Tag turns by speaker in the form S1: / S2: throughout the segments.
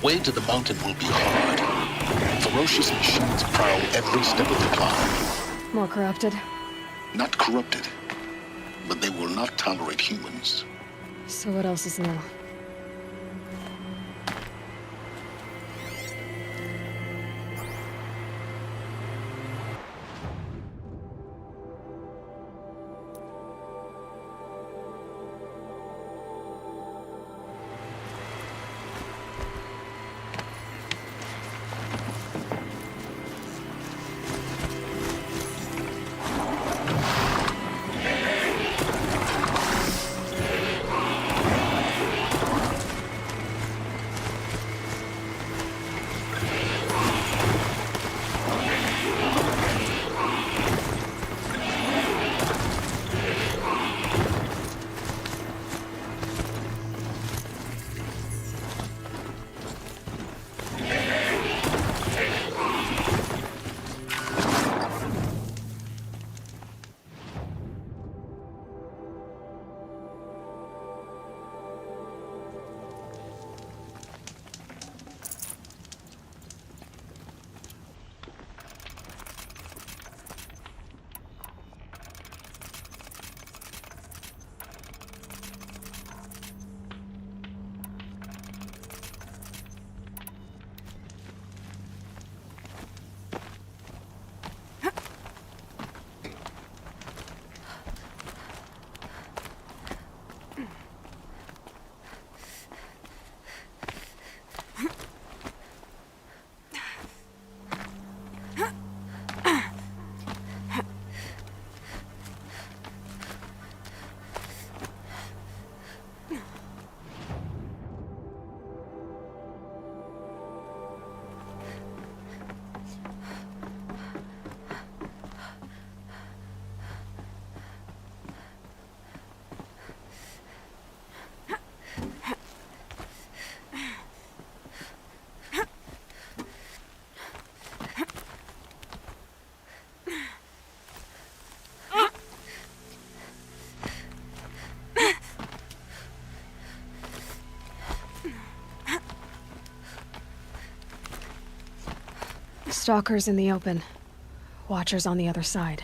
S1: way to the mountain will be hard. Ferocious machines prowl every step of the climb.
S2: More corrupted?
S1: Not corrupted, but they will not tolerate humans.
S2: So what else is new? Stalkers in the open. Watchers on the other side.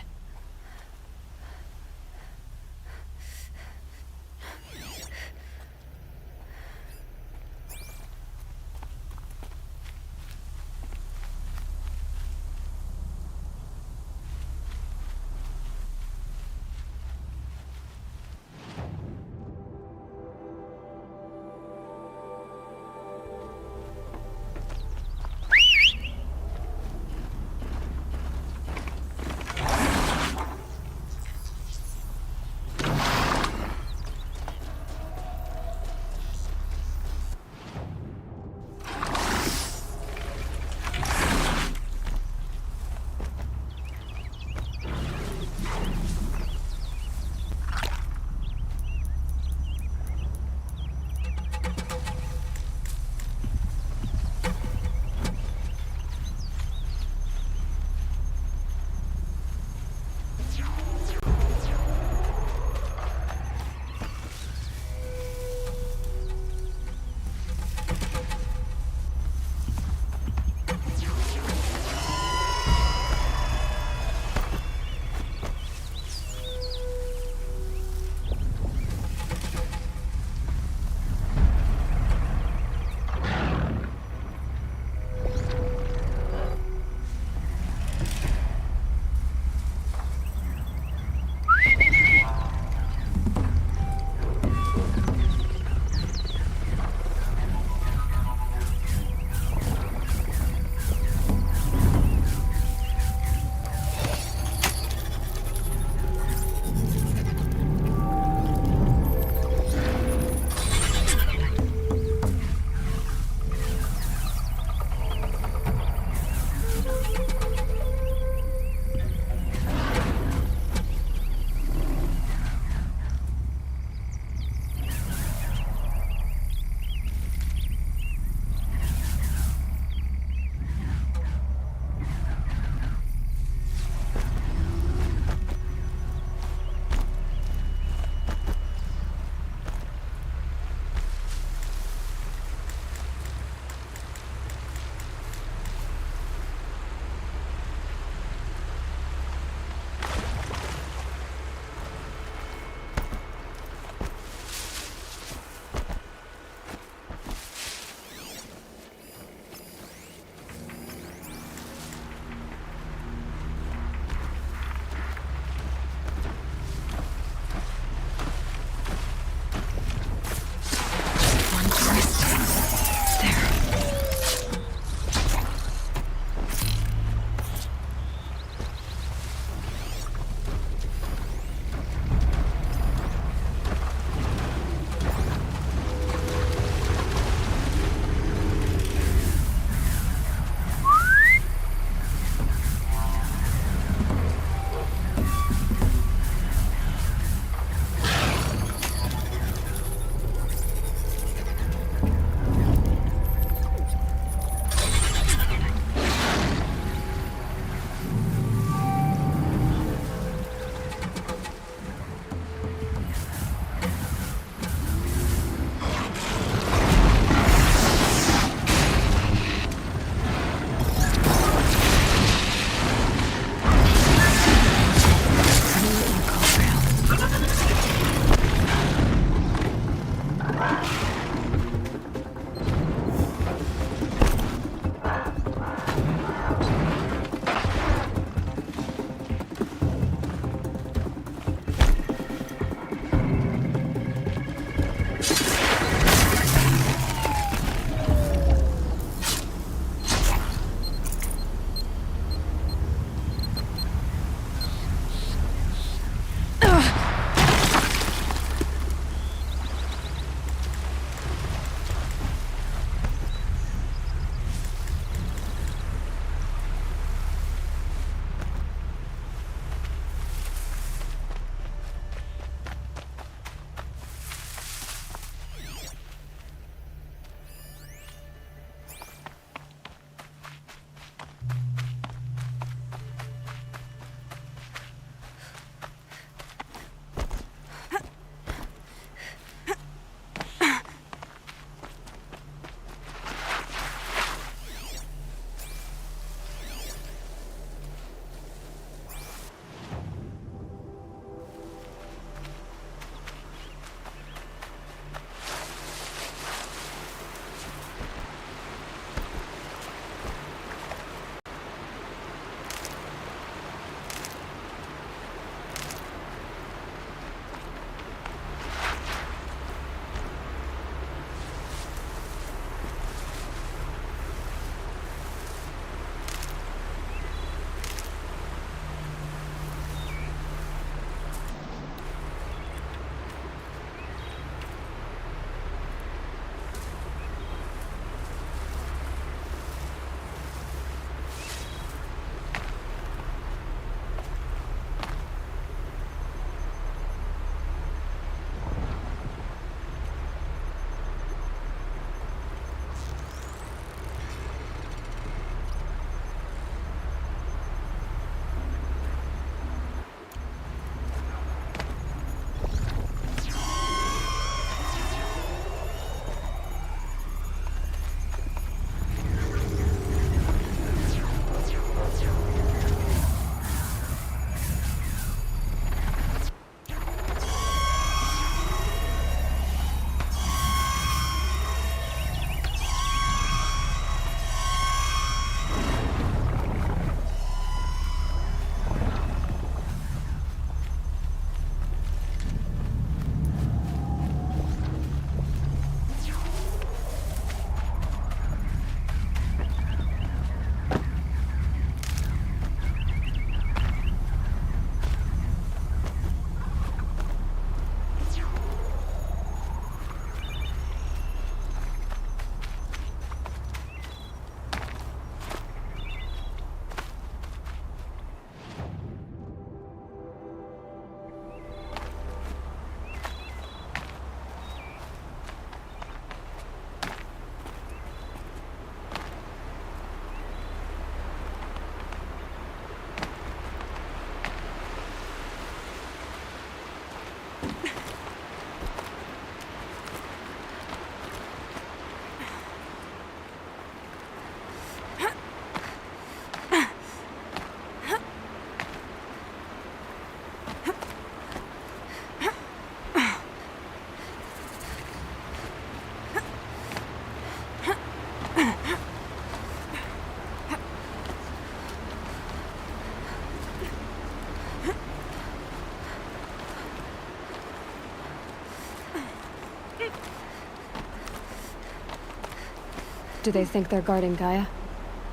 S2: Do they think they're guarding Gaia?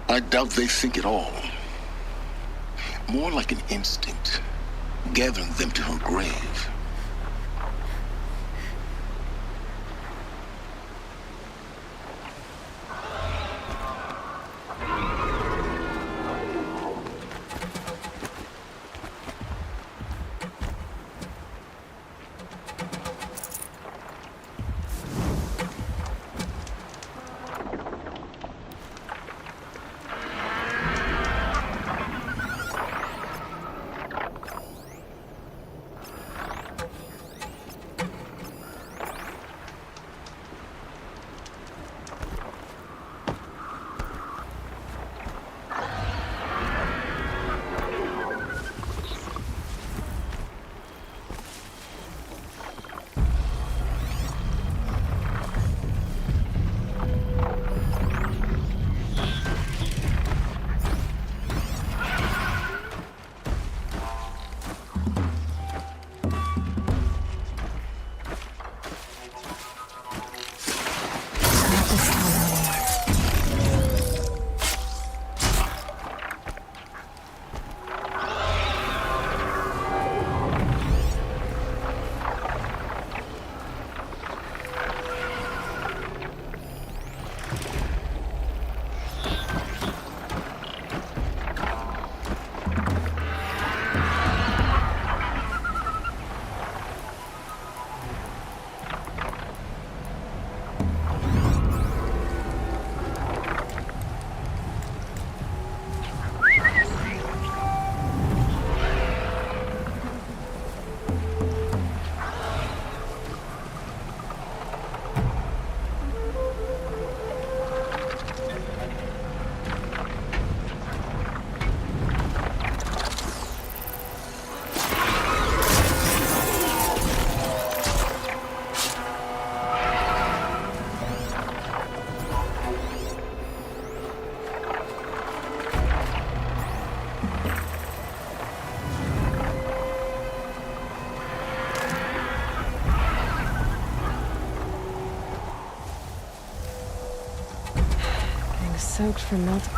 S1: I doubt they think at all. More like an instinct, gathering them to her grave.
S2: Soaked from melting.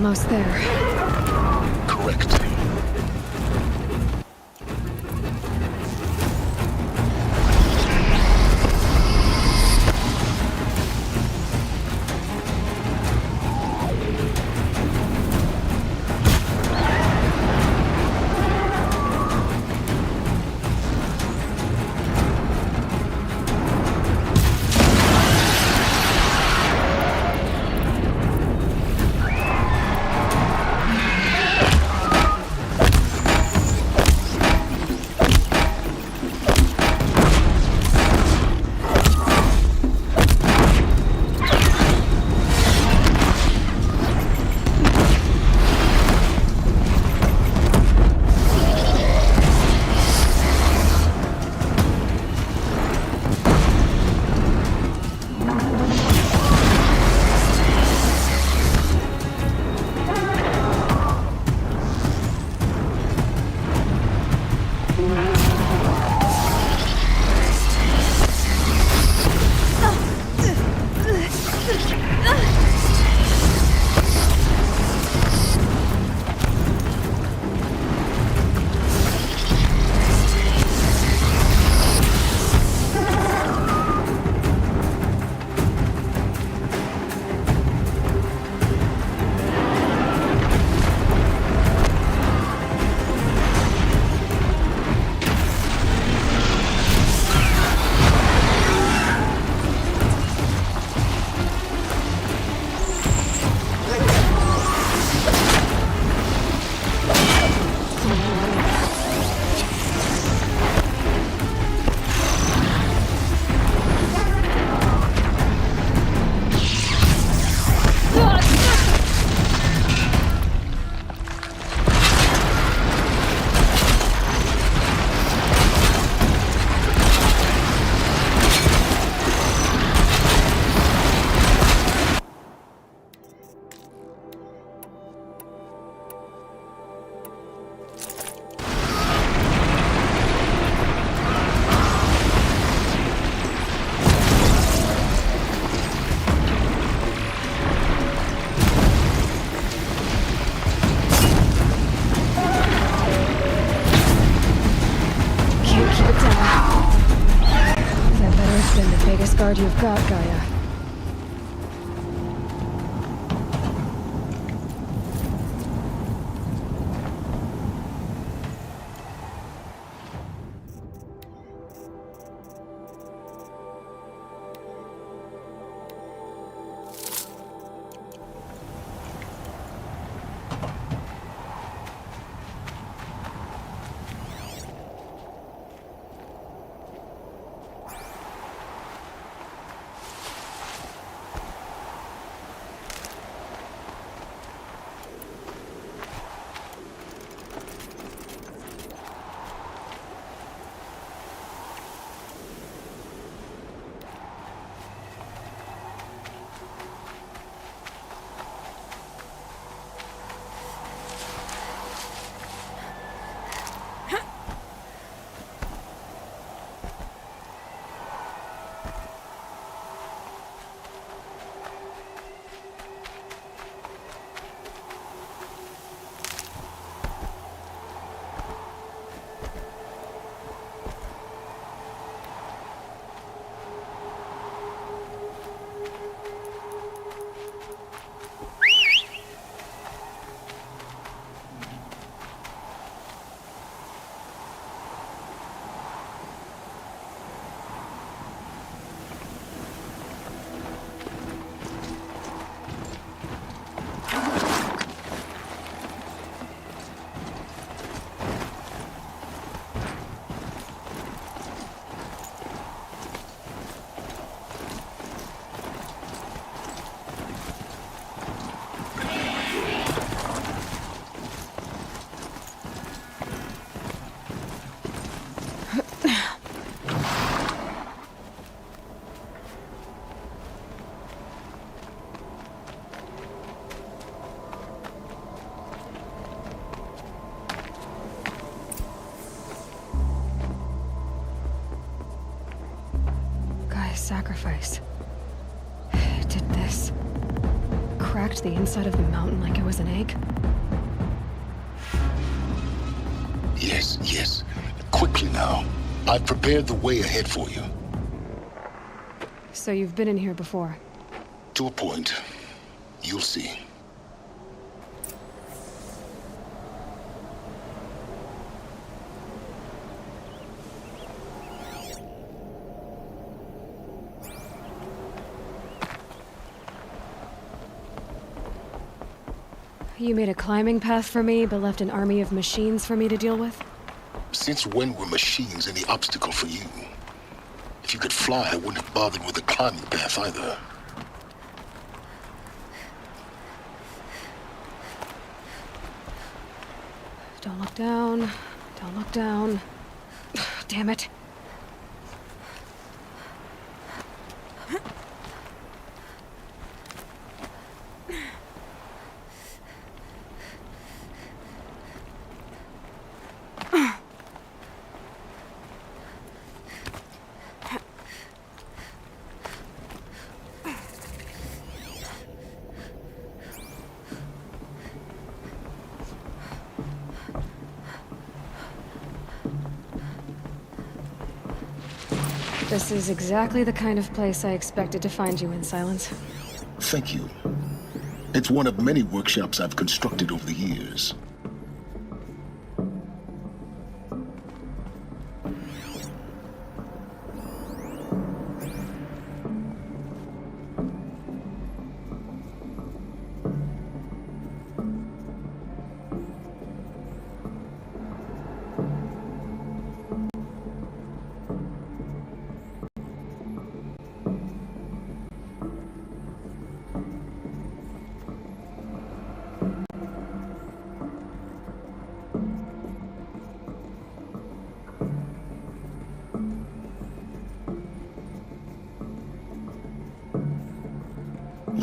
S2: almost there.
S1: Correct.
S2: Guard you've got, Gaia. Sacrifice. It did this. cracked the inside of the mountain like it was an egg?
S1: Yes, yes. Quickly now. I've prepared the way ahead for you.
S2: So you've been in here before?
S1: To a point. You'll see.
S2: You made a climbing path for me, but left an army of machines for me to deal with?
S1: Since when were machines any obstacle for you? If you could fly, I wouldn't have bothered with a climbing path either.
S2: Don't look down. Don't look down. Damn it. This is exactly the kind of place I expected to find you in, Silence.
S1: Thank you. It's one of many workshops I've constructed over the years.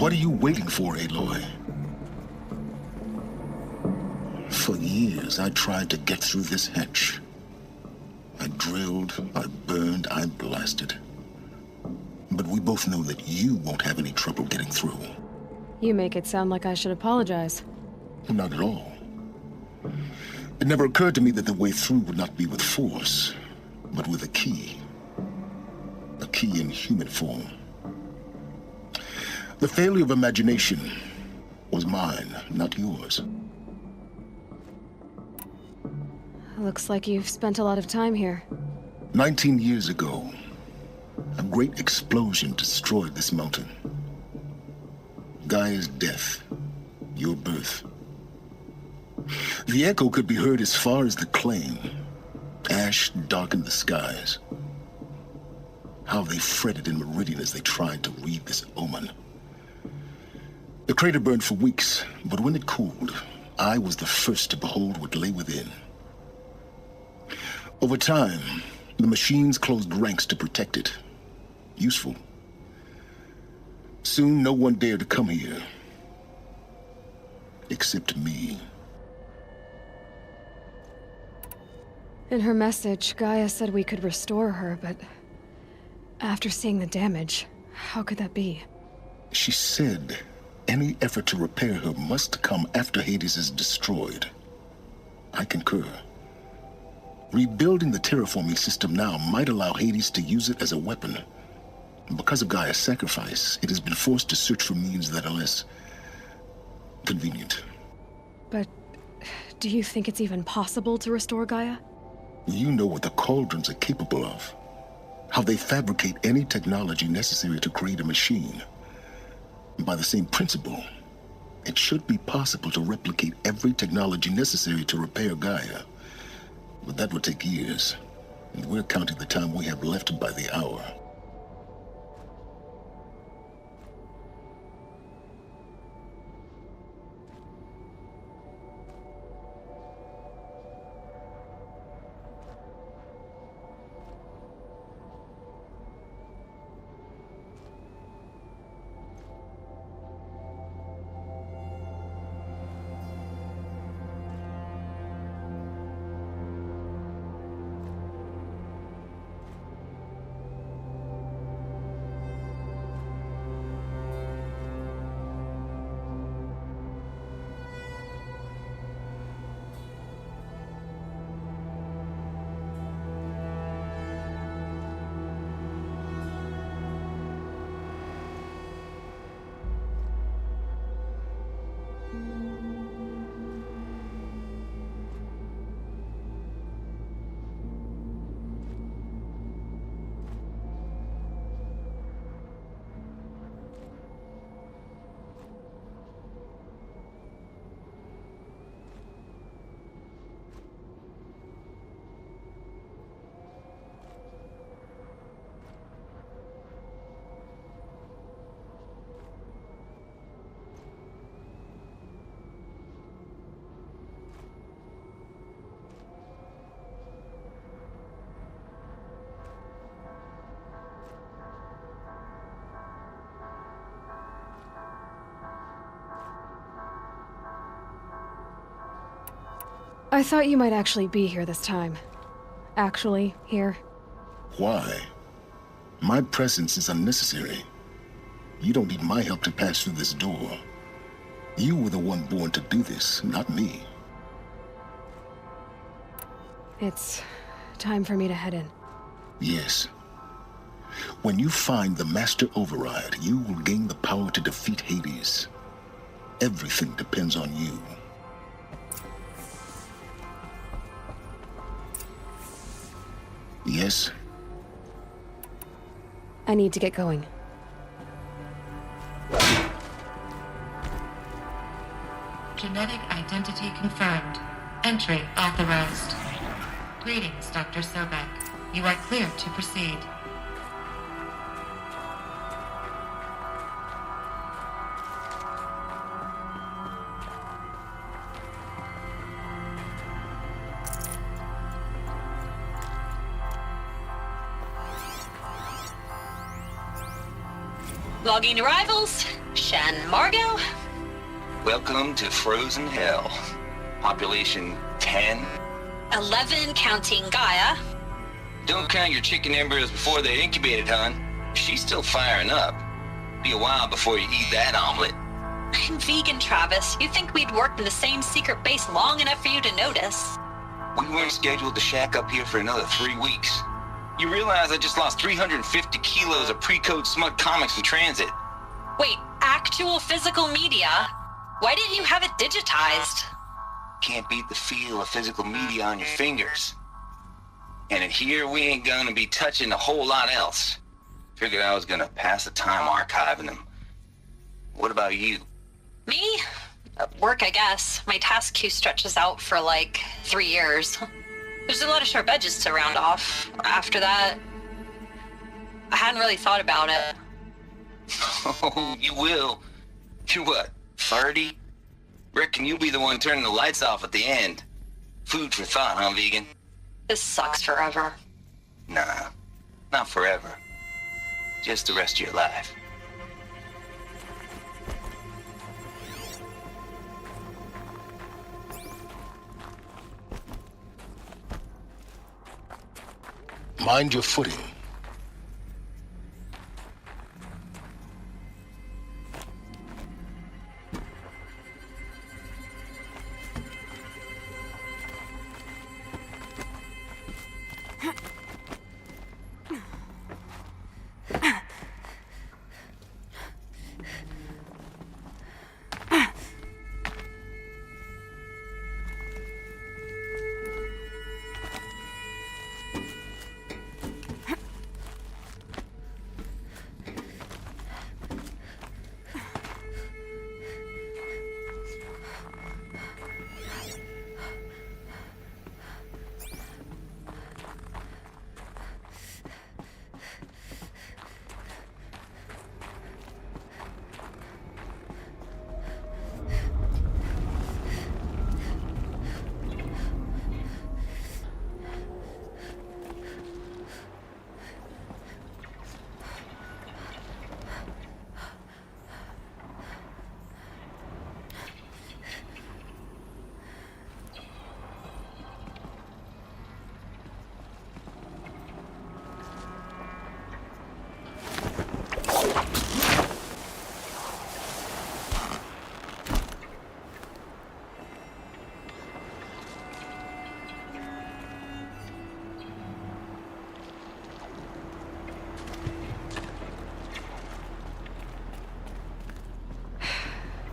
S1: What are you waiting for, Aloy? For years, I tried to get through this hatch. I drilled, I burned, I blasted. But we both know that you won't have any trouble getting through.
S2: You make it sound like I should apologize.
S1: Not at all. It never occurred to me that the way through would not be with force, but with a key. A key in human form. The failure of imagination was mine, not yours.
S2: Looks like you've spent a lot of time here.
S1: 19 years ago, a great explosion destroyed this mountain. Gaia's death, your birth. The echo could be heard as far as the claim. Ash darkened the skies. How they fretted in Meridian as they tried to read this omen. The crater burned for weeks, but when it cooled, I was the first to behold what lay within. Over time, the machines closed ranks to protect it. Useful. Soon, no one dared to come here. Except me.
S2: In her message, Gaia said we could restore her, but after seeing the damage, how could that be?
S1: She said any effort to repair her must come after Hades is destroyed. I concur. Rebuilding the terraforming system now might allow Hades to use it as a weapon. Because of Gaia's sacrifice, it has been forced to search for means that are less convenient.
S2: But do you think it's even possible to restore Gaia?
S1: You know what the cauldrons are capable of. How they fabricate any technology necessary to create a machine. By the same principle, it should be possible to replicate every technology necessary to repair Gaia. But that would take years, and we're counting the time we have left by the hour.
S2: I thought you might actually be here this time. Actually, here.
S1: Why? My presence is unnecessary. You don't need my help to pass through this door. You were the one born to do this, not me.
S2: It's time for me to head in.
S1: Yes. When you find the Master Override, you will gain the power to defeat Hades. Everything depends on you. Yes?
S2: I need to get going.
S3: Genetic identity confirmed. Entry authorized. Greetings, Dr. Sobek. You are clear to proceed.
S4: Logging arrivals. Shen Margot.
S5: Welcome to Frozen Hell. Population 10.
S4: 11 counting Gaia.
S5: Don't count your chicken embryos before they're incubated, hon. She's still firing up. Be a while before you eat that omelet.
S4: I'm vegan, Travis. You think we'd worked in the same secret base long enough for you to notice?
S5: We weren't scheduled to shack up here for another 3 weeks. You realize I just lost 350 kilos of pre-code smut comics in transit.
S4: Wait, actual physical media? Why didn't you have it digitized?
S5: Can't beat the feel of physical media on your fingers. And in here, we ain't gonna be touching a whole lot else. Figured I was gonna pass the time archiving them. What about you?
S4: Me? Work, I guess. My task queue stretches out for like 3 years. There's a lot of sharp edges to round off. After that, I hadn't really thought about it.
S5: Oh, you will. You're what, 30? Reckon you'll be the one turning the lights off at the end. Food for thought, huh, vegan?
S4: This sucks forever.
S5: Nah, not forever. Just the rest of your life.
S1: Mind your footing.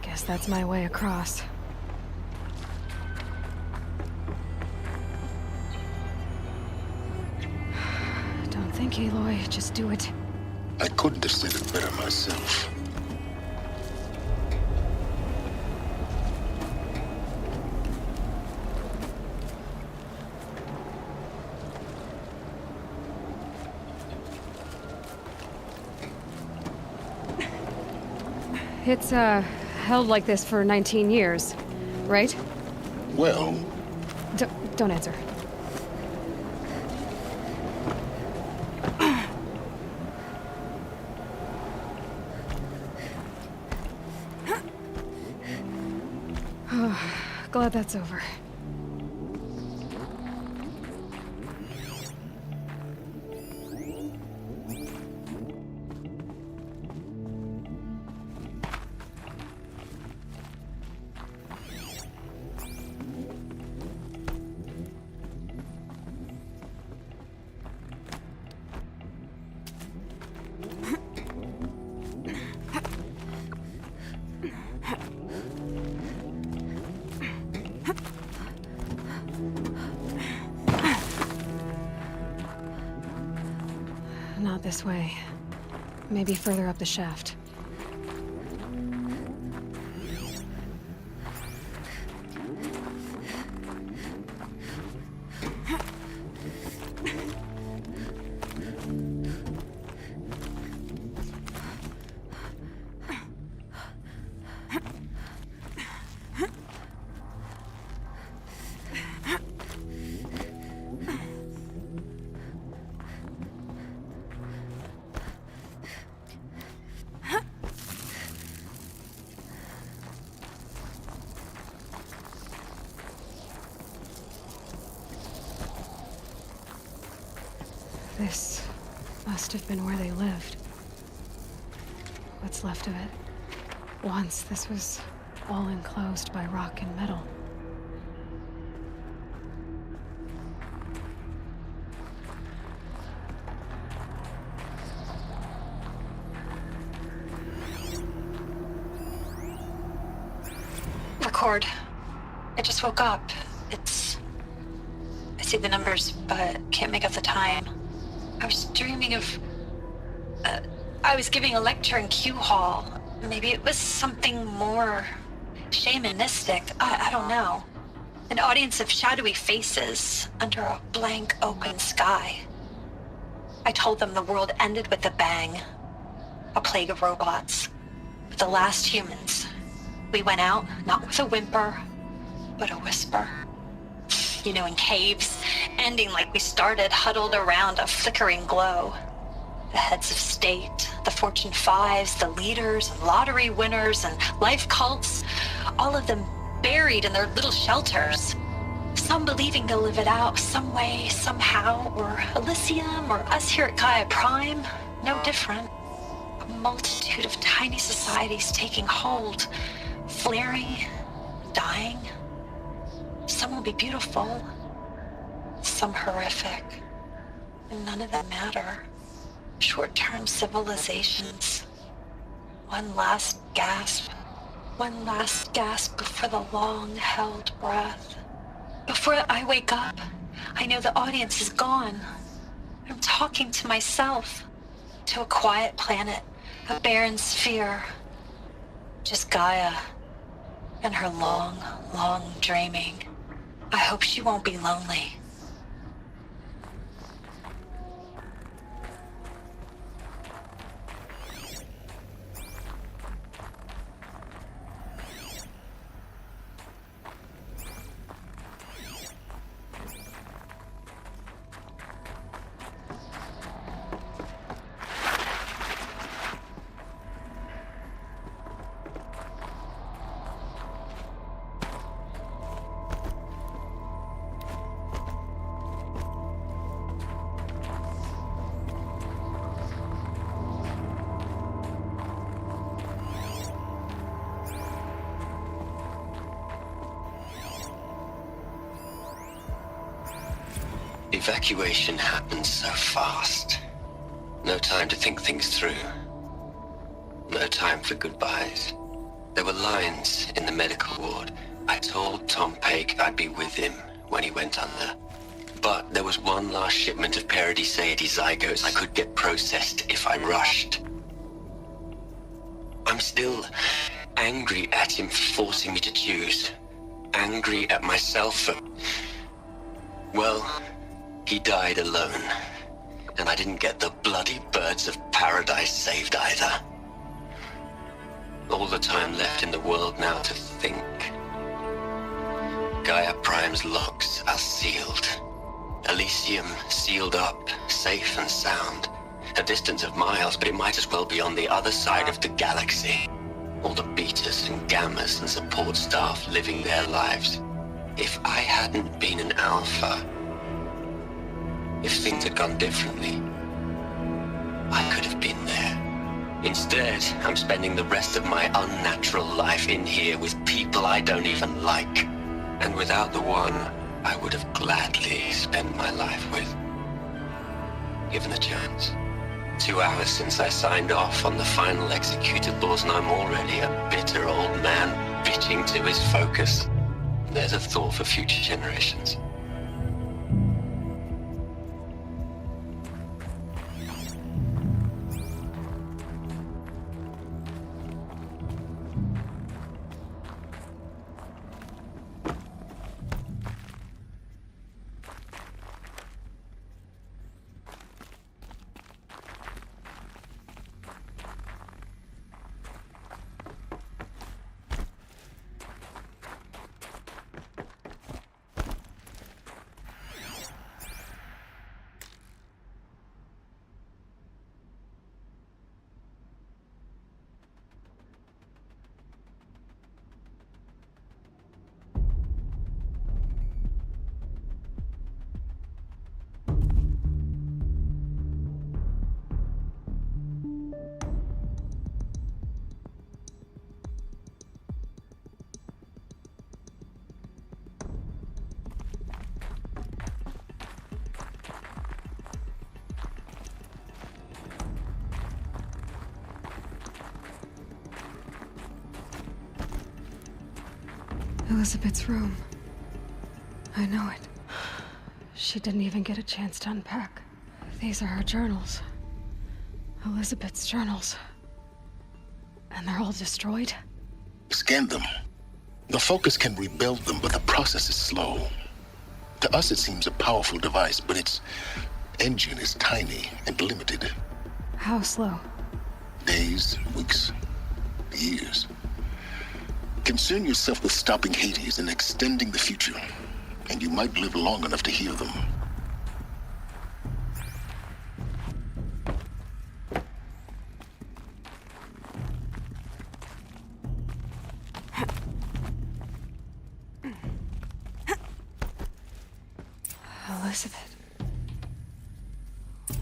S2: Guess that's my way across. Don't think, Aloy. Just do it.
S1: I couldn't have said it better myself.
S2: It's, held like this for 19 years, right?
S1: Well,
S2: Don't answer. Glad that's over. this way. Maybe further up the shaft. This must have been where they lived. What's left of it. Once this was all enclosed by rock and metal.
S4: Record. I just woke up. I see the numbers, but can't make out the time. I was dreaming of... I was giving a lecture in Q Hall. Maybe it was something more shamanistic. I don't know. An audience of shadowy faces under a blank open sky. I told them the world ended with a bang. A plague of robots. With the last humans. We went out, not with a whimper, but a whisper. You know, in caves, ending like we started, huddled around a flickering glow. The heads of state, the Fortune 5s, the leaders, and lottery winners, and life cults, all of them buried in their little shelters. Some believing they'll live it out some way, somehow, or Elysium, or us here at Gaia Prime, no different. A multitude of tiny societies taking hold, flaring, dying. Some will be beautiful, some horrific, and none of them matter. Short-term civilizations. One last gasp before the long-held breath. Before I wake up, I know the audience is gone. I'm talking to myself, to a quiet planet, a barren sphere. Just Gaia and her long, long dreaming. I hope she won't be lonely.
S6: Evacuation happened so fast. No time to think things through. No time for goodbyes. There were lines in the medical ward. I told Tom Paik I'd be with him when he went under. But there was one last shipment of Paradiseidae zygotes I could get processed if I rushed. I'm still angry at him for forcing me to choose. Angry at myself for... well... he died alone, and I didn't get the bloody birds of paradise saved either. All the time left in the world now to think. Gaia Prime's locks are sealed. Elysium sealed up, safe and sound. A distance of miles, but it might as well be on the other side of the galaxy. All the betas and gammas and support staff living their lives. If I hadn't been an alpha... if things had gone differently, I could have been there. Instead, I'm spending the rest of my unnatural life in here with people I don't even like. And without the one I would have gladly spent my life with. Given the chance. 2 hours since I signed off on the final executables, and I'm already a bitter old man bitching to his focus. There's a thought for future generations.
S2: Elizabeth's room. I know it. She didn't even get a chance to unpack. These are her journals. Elizabeth's journals. And they're all destroyed?
S1: Scan them. The Focus can rebuild them, but the process is slow. To us, it seems a powerful device, but its engine is tiny and limited.
S2: How slow?
S1: Days, weeks, years. Concern yourself with stopping Hades and extending the future, and you might live long enough to hear them.
S2: Elizabeth.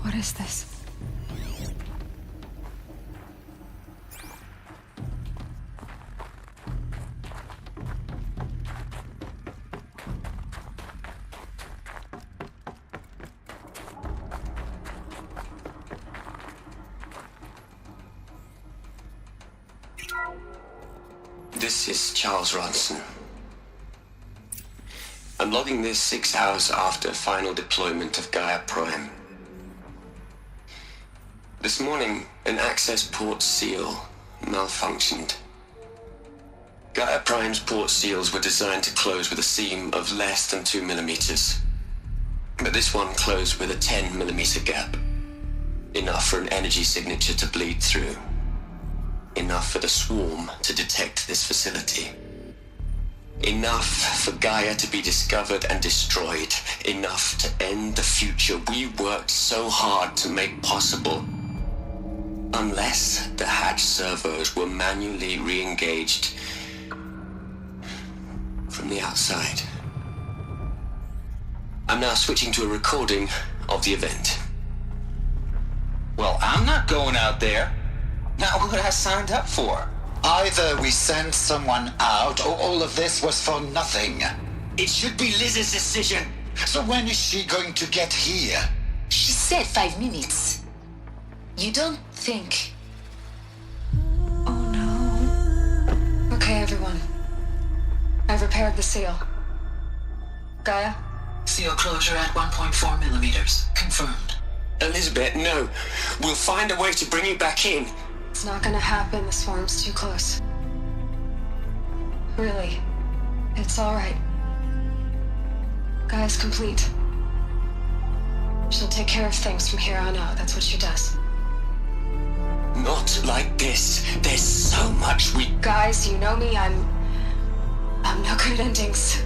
S2: What is this?
S6: This is Charles Ronson. I'm logging this 6 hours after final deployment of Gaia Prime. This morning, an access port seal malfunctioned. Gaia Prime's port seals were designed to close with a seam of less than 2 millimeters. But this one closed with a 10 millimeter gap. Enough for an energy signature to bleed through. Enough for the swarm to detect this facility. Enough for Gaia to be discovered and destroyed. Enough to end the future we worked so hard to make possible. Unless the hatch servos were manually re-engaged from the outside. I'm now switching to a recording of the event.
S5: Well, I'm not going out there. Not what I signed up for.
S7: Either we sent someone out, or all of this was for nothing.
S6: It should be Liz's decision.
S7: So when is she going to get here?
S8: She said 5 minutes. You don't think...
S2: Oh no. Okay, everyone. I've repaired the seal. Gaia?
S9: Seal closure at 1.4 millimeters. Confirmed.
S6: Elizabeth, no. We'll find a way to bring you back in.
S2: It's not gonna happen. The swarm's too close. Really. It's alright. Gaia's complete. She'll take care of things from here on out. That's what she does.
S6: Not like this. There's so much we...
S2: Guys, you know me. I'm no good at endings.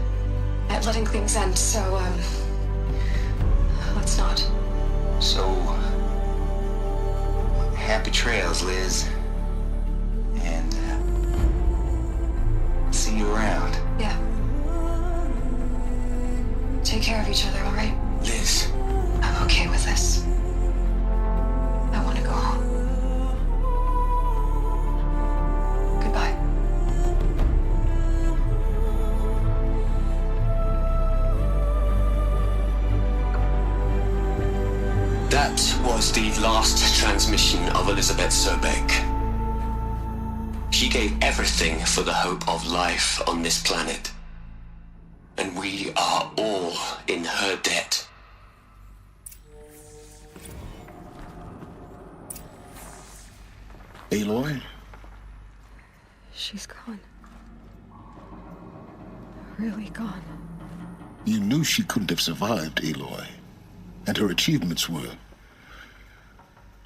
S2: At letting things end, so, let's not.
S5: So, happy trails, Liz. And, see you around.
S2: Yeah. Take care of each other, alright?
S6: Liz.
S2: I'm okay with this. I want to go home. Goodbye.
S6: That was the last transmission of Elizabeth Sobek. She gave everything for the hope of life on this planet. And we are all in her debt.
S1: Aloy?
S2: She's gone. Really gone.
S1: You knew she couldn't have survived, Aloy. And her achievements were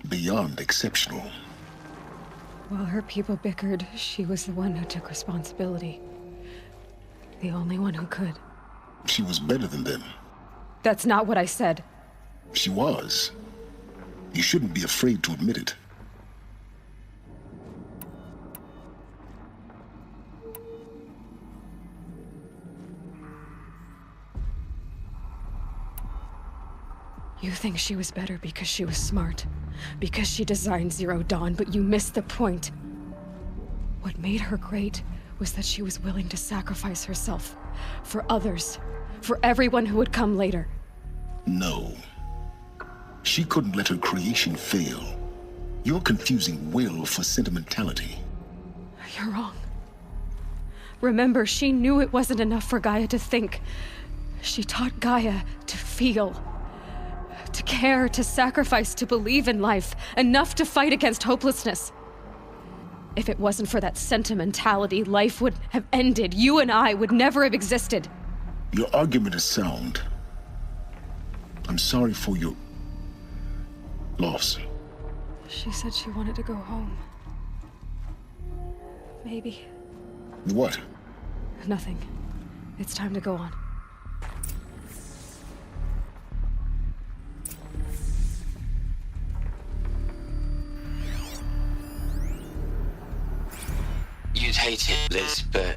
S1: beyond exceptional.
S2: While her people bickered, she was the one who took responsibility. The only one who could.
S1: She was better than them.
S2: That's not what I said.
S1: She was. You shouldn't be afraid to admit it.
S2: You think she was better because she was smart, because she designed Zero Dawn, but you missed the point. What made her great was that she was willing to sacrifice herself for others, for everyone who would come later.
S1: No. She couldn't let her creation fail. You're confusing will for sentimentality.
S2: You're wrong. Remember, she knew it wasn't enough for Gaia to think. She taught Gaia to feel. To care, to sacrifice, to believe in life. Enough to fight against hopelessness. If it wasn't for that sentimentality, life would have ended. You and I would never have existed.
S1: Your argument is sound. I'm sorry for your loss.
S2: She said she wanted to go home. Maybe.
S1: What?
S2: Nothing. It's time to go on.
S6: You'd hate it, Liz, but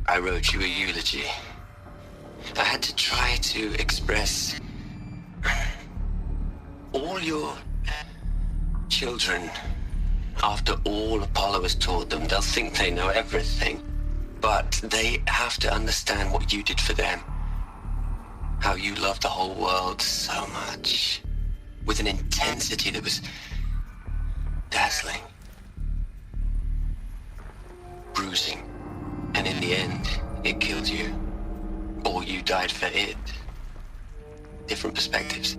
S6: I wrote you a eulogy. I had to try to express all your children. After all Apollo has taught them, they'll think they know everything. But they have to understand what you did for them. How you loved the whole world so much. With an intensity that was dazzling. Bruising. And in the end, it killed you. Or you died for it. Different perspectives.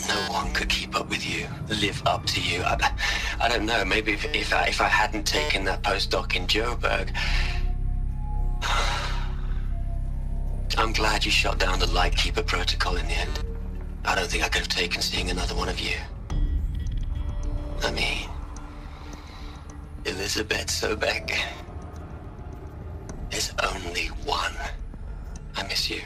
S6: No one could keep up with you, live up to you. I don't know, maybe if I hadn't taken that postdoc in Joburg. I'm glad you shot down the Lightkeeper protocol in the end. I don't think I could have taken seeing another one of you. I mean, Elizabeth Sobek. There's only one. I miss you.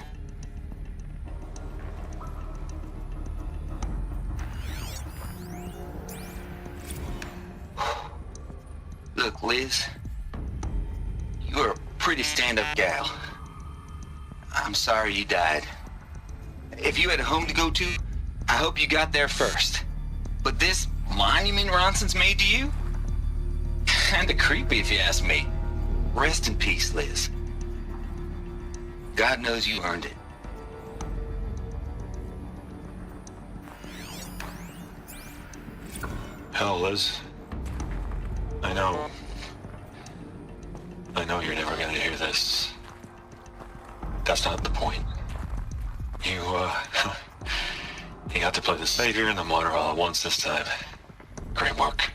S5: Look, Liz, you're a pretty stand-up gal. I'm sorry you died. If you had a home to go to, I hope you got there first. But this monument Ronson's made to you? Kinda creepy if you ask me. Rest in peace, Liz. God knows you earned it.
S10: Hell, Liz. I know you're never gonna hear this. That's not the point. You got to play the savior and the martyr all at once this time. Great work.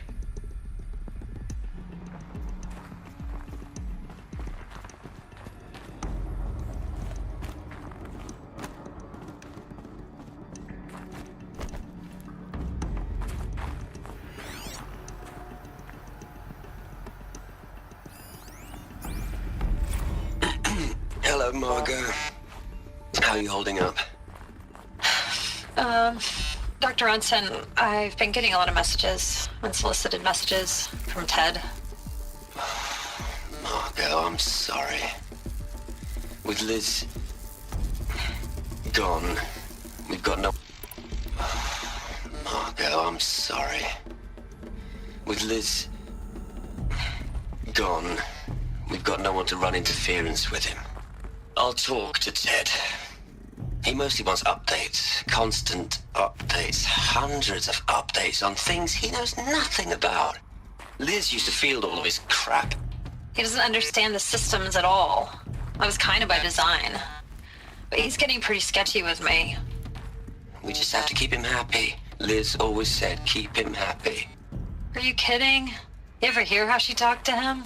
S6: Hello, Margot. How are you holding up?
S4: Dr. Ronson, I've been getting a lot of messages, unsolicited messages from Ted.
S6: Margot, I'm sorry. With Liz gone, we've got no... Margot, I'm sorry. With Liz gone, we've got no one to run interference with him. I'll talk to Ted. He mostly wants updates, constant updates, hundreds of updates on things he knows nothing about. Liz used to field all of his crap.
S4: He doesn't understand the systems at all. That was kind of by design. But he's getting pretty sketchy with me.
S6: We just have to keep him happy. Liz always said, keep him happy.
S4: Are you kidding? You ever hear how she talked to him?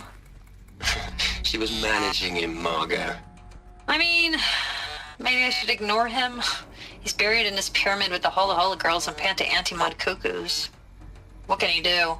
S6: She was managing him, Margot.
S4: I mean, maybe I should ignore him. He's buried in his pyramid with the Hola Hola girls and Panta Antimod cuckoos. What can he do?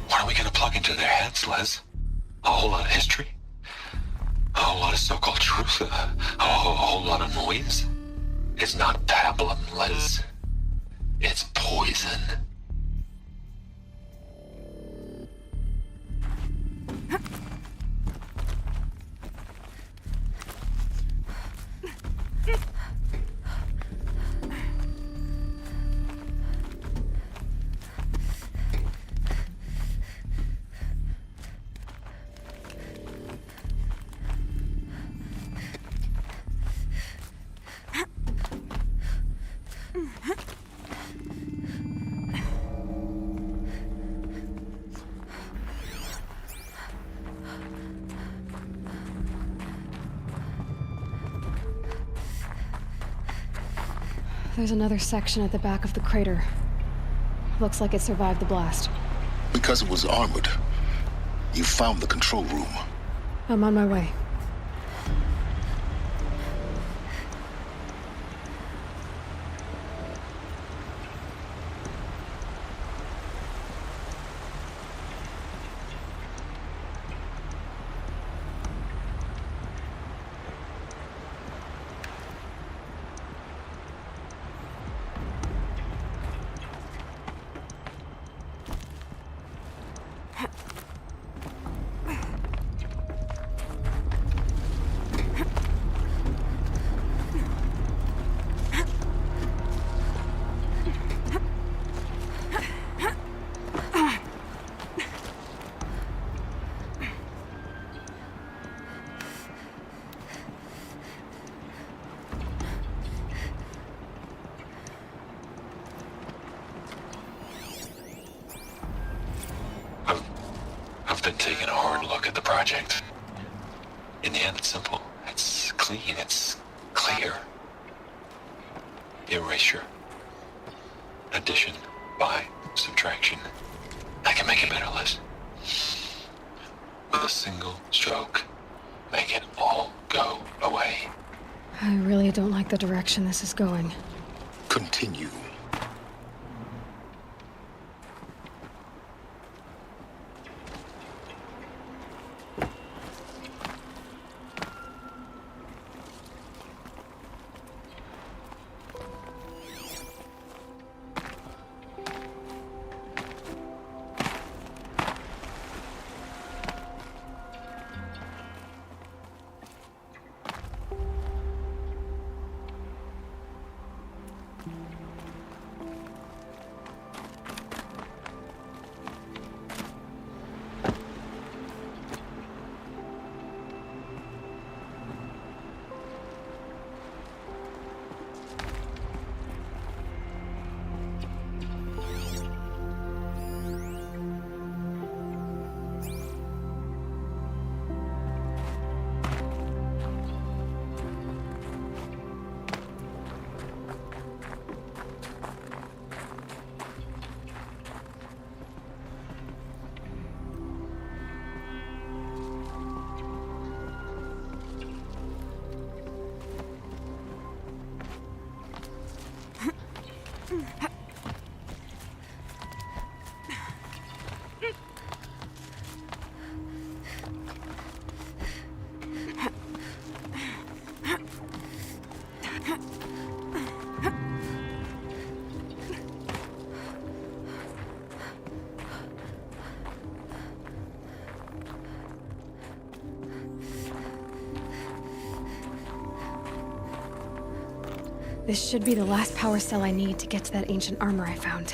S10: What are we gonna plug into their heads, Liz? A whole lot of history? A whole lot of so-called truth? A whole lot of noise? It's not pablum, Liz. It's poison.
S2: There's another section at the back of the crater. Looks like it survived the blast.
S1: Because it was armored. You found the control room.
S2: I'm on my way.
S10: I've been taking a hard look at the project. In the end, it's simple. It's clean. It's clear. Erasure. Addition. By. Subtraction. I can make a better list. With a single stroke, make it all go away.
S2: I really don't like the direction this is going.
S1: Continue.
S2: This should be the last power cell I need to get to that ancient armor I found.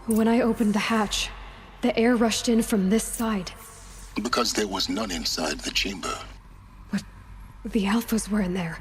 S2: When I opened the hatch, the air rushed in from this side.
S1: Because there was none inside the chamber.
S2: But the Alphas were in there.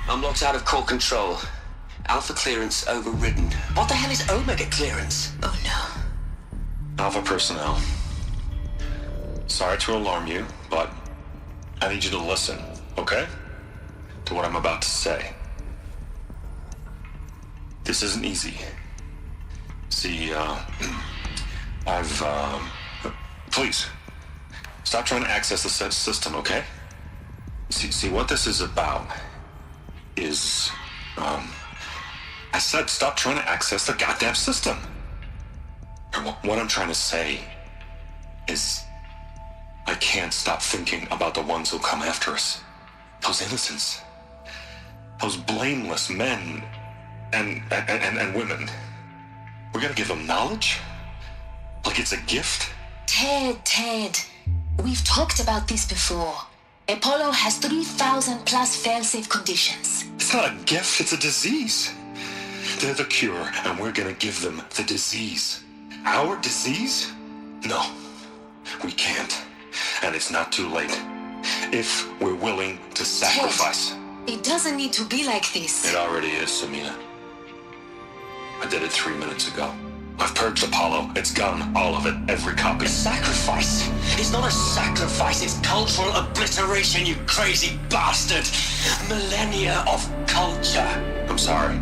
S6: I'm locked out of core control. Alpha clearance overridden. What the hell is Omega clearance?
S8: Oh no.
S10: Alpha personnel. Sorry to alarm you, but I need you to listen, okay? To what I'm about to say. This isn't easy. See, please, stop trying to access the system, okay? See, what this is about is, I said stop trying to access the goddamn system. And what I'm trying to say is, I can't stop thinking about the ones who'll come after us. Those innocents. Those blameless men and women. We're gonna give them knowledge? Like it's a gift?
S8: Ted. We've talked about this before. Apollo has 3,000 plus fail-safe conditions.
S10: It's not a gift, it's a disease. They're the cure, and we're gonna give them the disease. Our disease? No, we can't. And it's not too late. If we're willing to sacrifice.
S8: Ted, it doesn't need to be like this.
S10: It already is, Samina. I did it 3 minutes ago. I've purged Apollo. It's gone. All of it. Every copy.
S6: A sacrifice? It's not a sacrifice. It's cultural obliteration, you crazy bastard. Millennia of culture.
S10: I'm sorry.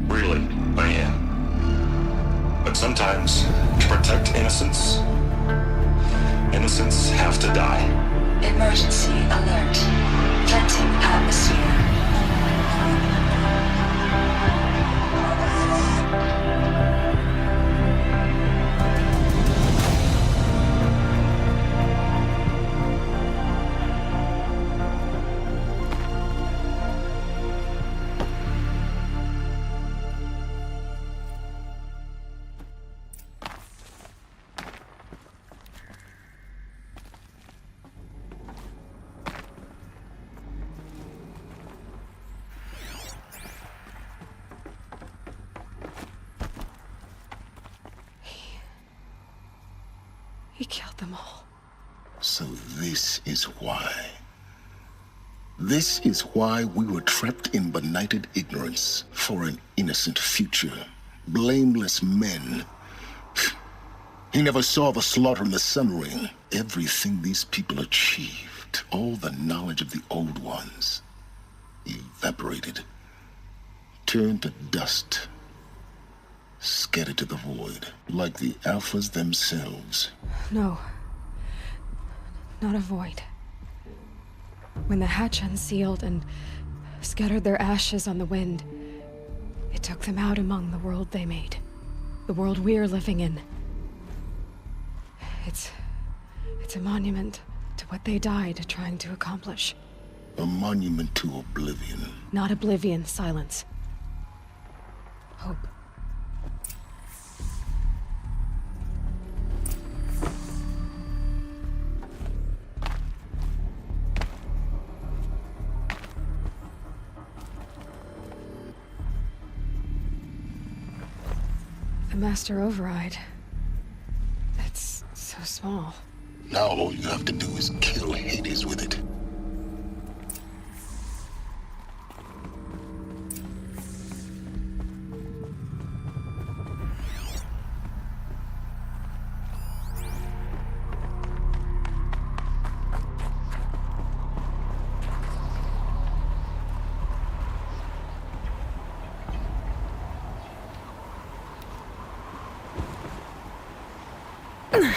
S10: Really, I am. But sometimes, to protect innocence, innocents have to die.
S8: Emergency alert. Planting atmosphere.
S2: He killed them all.
S1: So this is why. This is why we were trapped in benighted ignorance for an innocent future. Blameless men. He never saw the slaughter in the Sun Ring. Everything these people achieved, all the knowledge of the old ones, evaporated, turned to dust, scattered to the void, like the Alphas themselves.
S2: No. Not a void. When the hatch unsealed and scattered their ashes on the wind, it took them out among the world they made. The world we're living in. It's a monument to what they died trying to accomplish.
S1: A monument to oblivion.
S2: Not oblivion, silence. Hope. The master override. That's so small.
S1: Now all you have to do is kill Hades with it.
S2: Didn't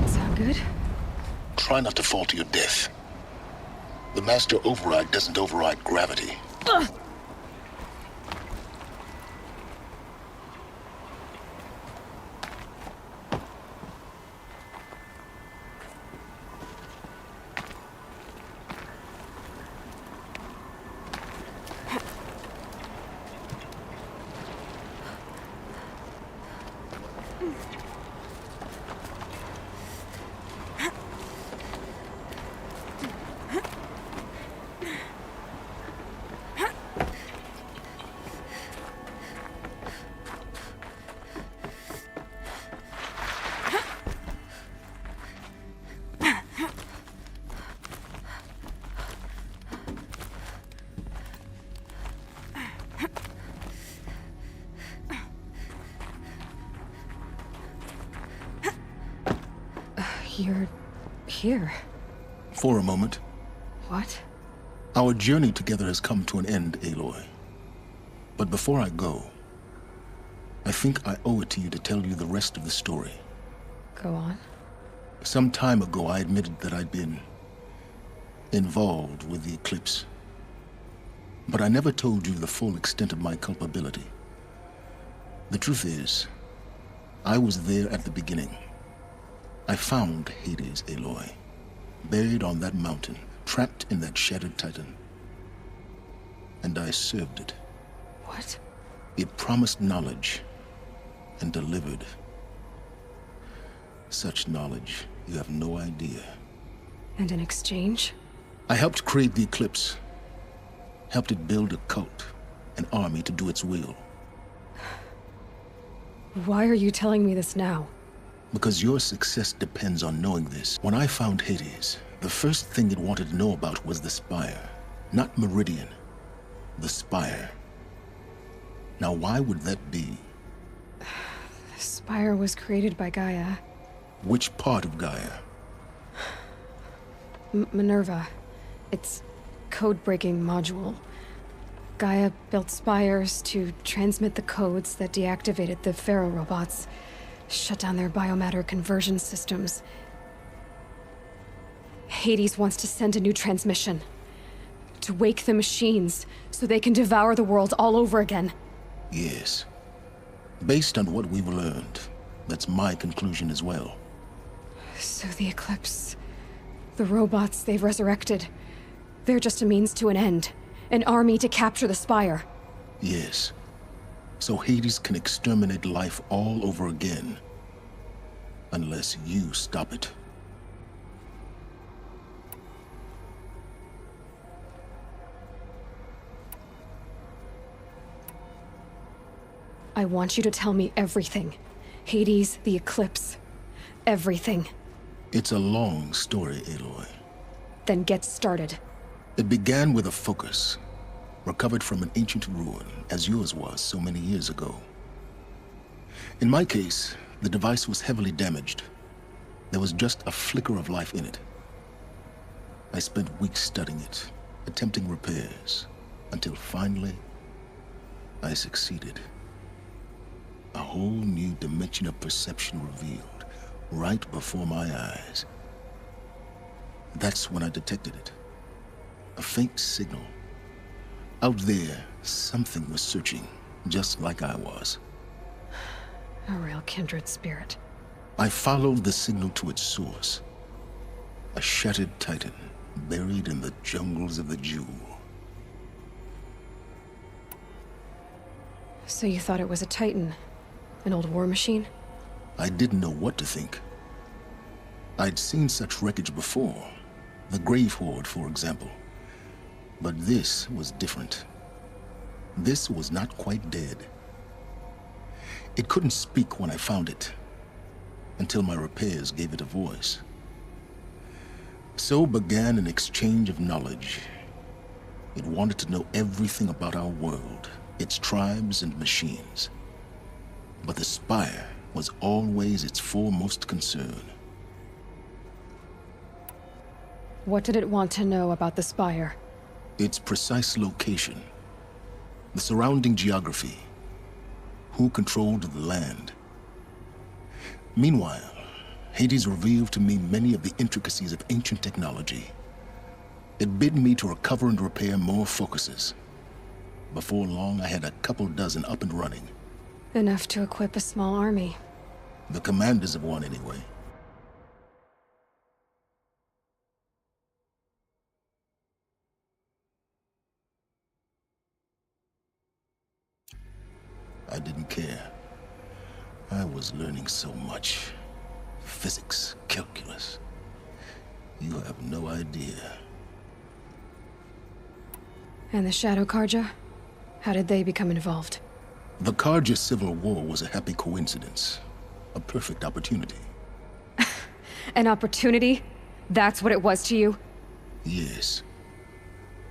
S2: sound good.
S1: Try not to fall to your death. The master override doesn't override gravity.
S2: You're here.
S1: For a moment.
S2: What?
S1: Our journey together has come to an end, Aloy. But before I go, I think I owe it to you to tell you the rest of the story.
S2: Go on.
S1: Some time ago, I admitted that I'd been involved with the eclipse. But I never told you the full extent of my culpability. The truth is, I was there at the beginning. I found Hades, Aloy, buried on that mountain, trapped in that shattered titan. And I served it.
S2: What?
S1: It promised knowledge and delivered. Such knowledge, you have no idea.
S2: And in exchange?
S1: I helped create the eclipse. Helped it build a cult, an army to do its will.
S2: Why are you telling me this now?
S1: Because your success depends on knowing this. When I found Hades, the first thing it wanted to know about was the Spire. Not Meridian. The Spire. Now, why would that be?
S2: The Spire was created by Gaia.
S1: Which part of Gaia?
S2: Minerva. It's code-breaking module. Gaia built spires to transmit the codes that deactivated the Pharaoh robots, shut down their biomatter conversion systems. Hades wants to send a new transmission. To wake the machines, so they can devour the world all over again.
S1: Yes. Based on what we've learned, that's my conclusion as well.
S2: So the Eclipse... the robots they've resurrected... they're just a means to an end. An army to capture the Spire.
S1: Yes. So Hades can exterminate life all over again. Unless you stop it.
S2: I want you to tell me everything. Hades, the Eclipse, everything.
S1: It's a long story, Aloy.
S2: Then get started.
S1: It began with a focus, recovered from an ancient ruin, as yours was so many years ago. In my case, the device was heavily damaged. There was just a flicker of life in it. I spent weeks studying it, attempting repairs, until finally, I succeeded. A whole new dimension of perception revealed, right before my eyes. That's when I detected it. A faint signal. Out there, something was searching, just like I was.
S2: A real kindred spirit.
S1: I followed the signal to its source. A shattered titan, buried in the jungles of the Jewel.
S2: So you thought it was a titan? An old war machine?
S1: I didn't know what to think. I'd seen such wreckage before. The Grave Horde, for example. But this was different. This was not quite dead. It couldn't speak when I found it, until my repairs gave it a voice. So began an exchange of knowledge. It wanted to know everything about our world, its tribes and machines. But the Spire was always its foremost concern.
S2: What did it want to know about the Spire?
S1: Its precise location, the surrounding geography, who controlled the land. Meanwhile, Hades revealed to me many of the intricacies of ancient technology. It bid me to recover and repair more focuses. Before long, I had a couple dozen up and running.
S2: Enough to equip a small army.
S1: The commanders of one, anyway. I didn't care. I was learning so much. Physics, calculus. You have no idea.
S2: And the Shadow Karja? How did they become involved?
S1: The Karja Civil War was a happy coincidence. A perfect opportunity.
S2: An opportunity? That's what it was to you?
S1: Yes.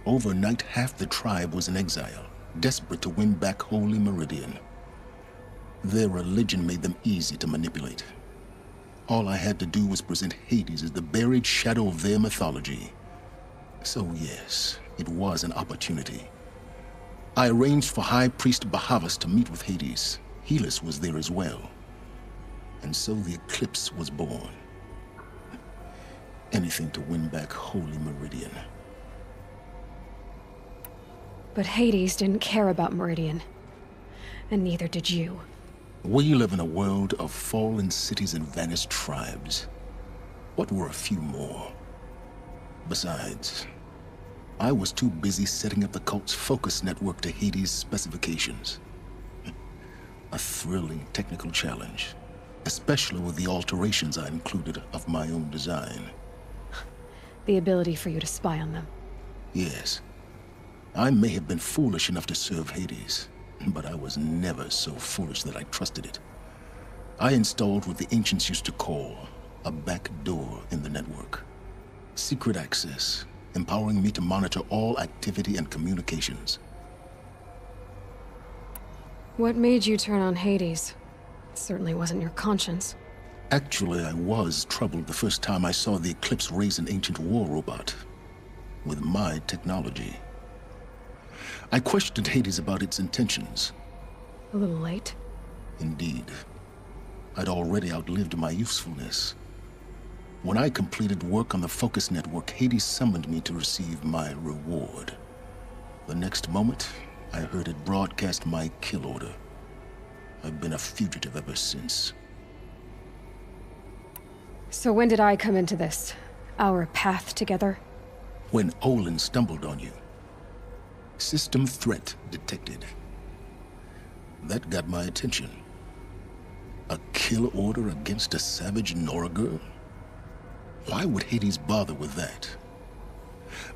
S1: Overnight, half the tribe was in exile, desperate to win back Holy Meridian. Their religion made them easy to manipulate. All I had to do was present Hades as the buried shadow of their mythology. So yes, it was an opportunity. I arranged for High Priest Bahavas to meet with Hades. Helis was there as well. And so the eclipse was born. Anything to win back Holy Meridian.
S2: But Hades didn't care about Meridian. And neither did you.
S1: We live in a world of fallen cities and vanished tribes. What were a few more? Besides, I was too busy setting up the cult's focus network to Hades' specifications. A thrilling technical challenge, especially with the alterations I included of my own design.
S2: The ability for you to spy on them.
S1: Yes. I may have been foolish enough to serve Hades, but I was never so foolish that I trusted it. I installed what the ancients used to call a back door in the network. Secret access, empowering me to monitor all activity and communications.
S2: What made you turn on Hades? It certainly wasn't your conscience.
S1: Actually, I was troubled the first time I saw the Eclipse raise an ancient war robot. With my technology. I questioned Hades about its intentions.
S2: A little late?
S1: Indeed. I'd already outlived my usefulness. When I completed work on the Focus Network, Hades summoned me to receive my reward. The next moment, I heard it broadcast my kill order. I've been a fugitive ever since.
S2: So when did I come into this? Our path together?
S1: When Olin stumbled on you. System threat detected. That got my attention. A kill order against a savage Nora girl? Why would Hades bother with that?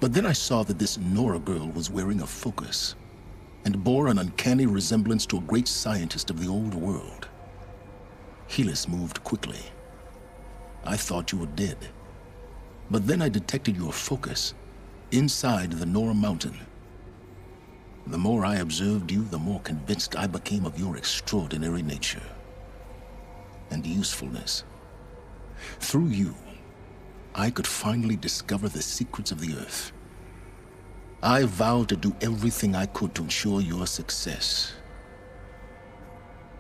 S1: But then I saw that this Nora girl was wearing a focus, and bore an uncanny resemblance to a great scientist of the old world. Helis moved quickly. I thought you were dead. But then I detected your focus inside the Nora mountain. The more I observed you, the more convinced I became of your extraordinary nature and usefulness. Through you, I could finally discover the secrets of the Earth. I vowed to do everything I could to ensure your success.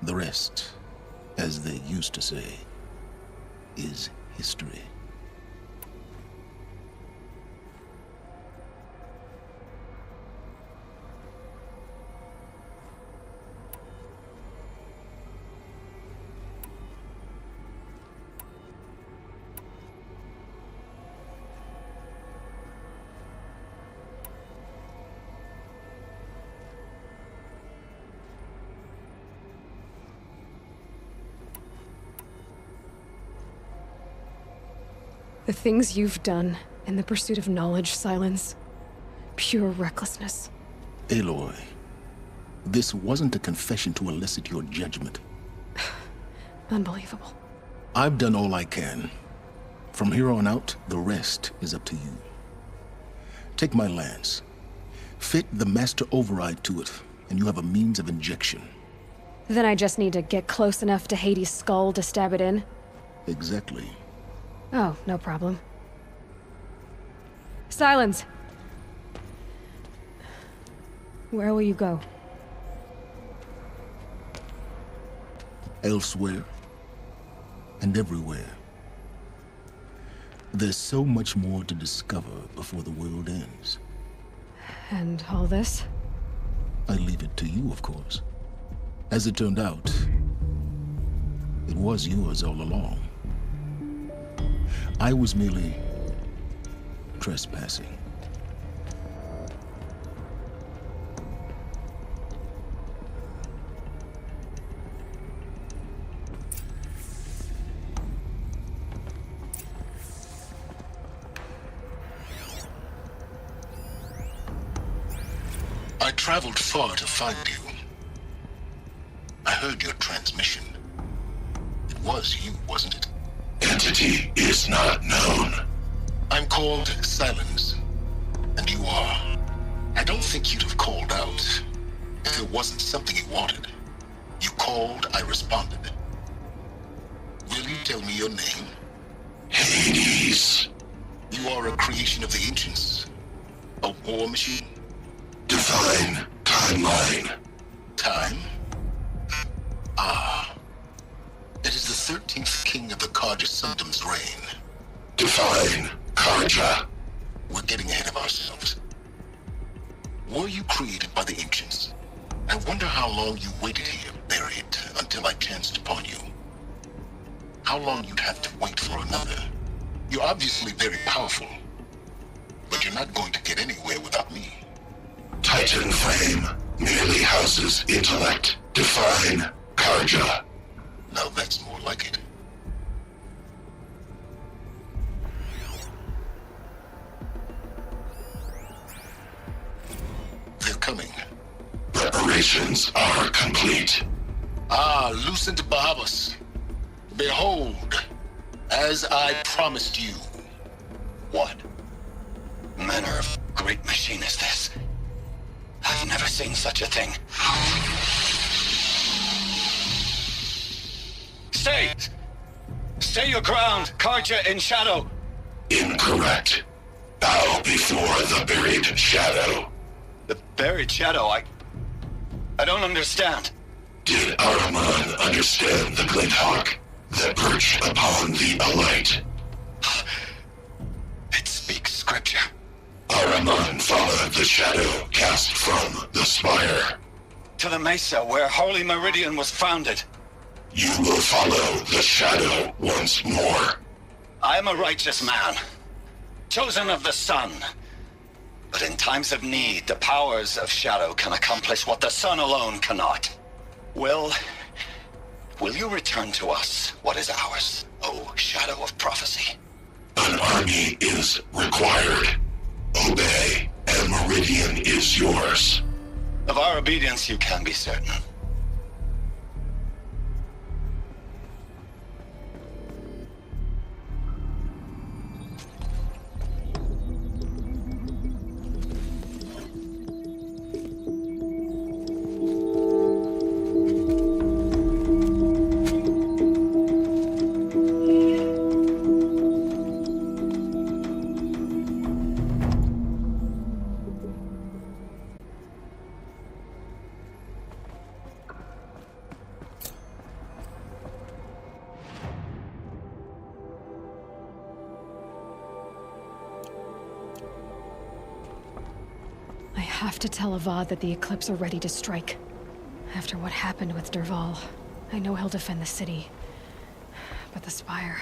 S1: The rest, as they used to say, is history.
S2: The things you've done in the pursuit of knowledge, Silence. Pure recklessness.
S1: Aloy, this wasn't a confession to elicit your judgment.
S2: Unbelievable.
S1: I've done all I can. From here on out, the rest is up to you. Take my lance. Fit the master override to it, and you have a means of injection.
S2: Then I just need to get close enough to Hades' skull to stab it in?
S1: Exactly.
S2: Oh, no problem. Silence! Where will you go?
S1: elsewhere, and everywhere. There's so much more to discover before the world ends.
S2: And all this?
S1: I leave it to you, of course. As it turned out, it was yours all along. I was merely trespassing. I traveled far to find you. I heard your transmission. It was you, wasn't it?
S11: Entity is not known.
S1: I'm called Silence, and you are. I don't think you'd have called out if it wasn't something you wanted. You called, I responded. Will you tell me your name?
S11: Hades.
S1: You are a creation of the ancients. A war machine?
S11: Define timeline.
S1: Time? Ah. It is the 13th king of the Karja Sundam's reign.
S11: Define Karja.
S1: We're getting ahead of ourselves. Were you created by the ancients? I wonder how long you waited here, buried, until I chanced upon you. How long you'd have to wait for another. You're obviously very powerful, but you're not going to get anywhere without me.
S11: Titan Flame merely houses intellect. Define Karja.
S1: Now that's more like it. They're coming.
S11: Preparations are complete.
S1: Ah, Lucent Bahabas. Behold, as I promised you.
S6: What manner of great machine is this? I've never seen such a thing. Stay! Stay your ground, Karja in shadow!
S11: Incorrect. Bow before the buried shadow.
S6: The buried shadow? I don't understand.
S11: Did Araman understand the glint hawk that perched upon the alight?
S6: It speaks scripture.
S11: Araman followed the shadow cast from the spire.
S6: To the mesa where Holy Meridian was founded.
S11: You will follow the shadow once more.
S6: I am a righteous man, chosen of the sun. But in times of need, the powers of shadow can accomplish what the sun alone cannot. Will you return to us what is ours, O shadow of prophecy?
S11: An army is required. Obey, and Meridian is yours.
S6: Of our obedience you can be certain.
S2: I have to tell Avad that the Eclipse are ready to strike. After what happened with Derval, I know he'll defend the city. But the Spire...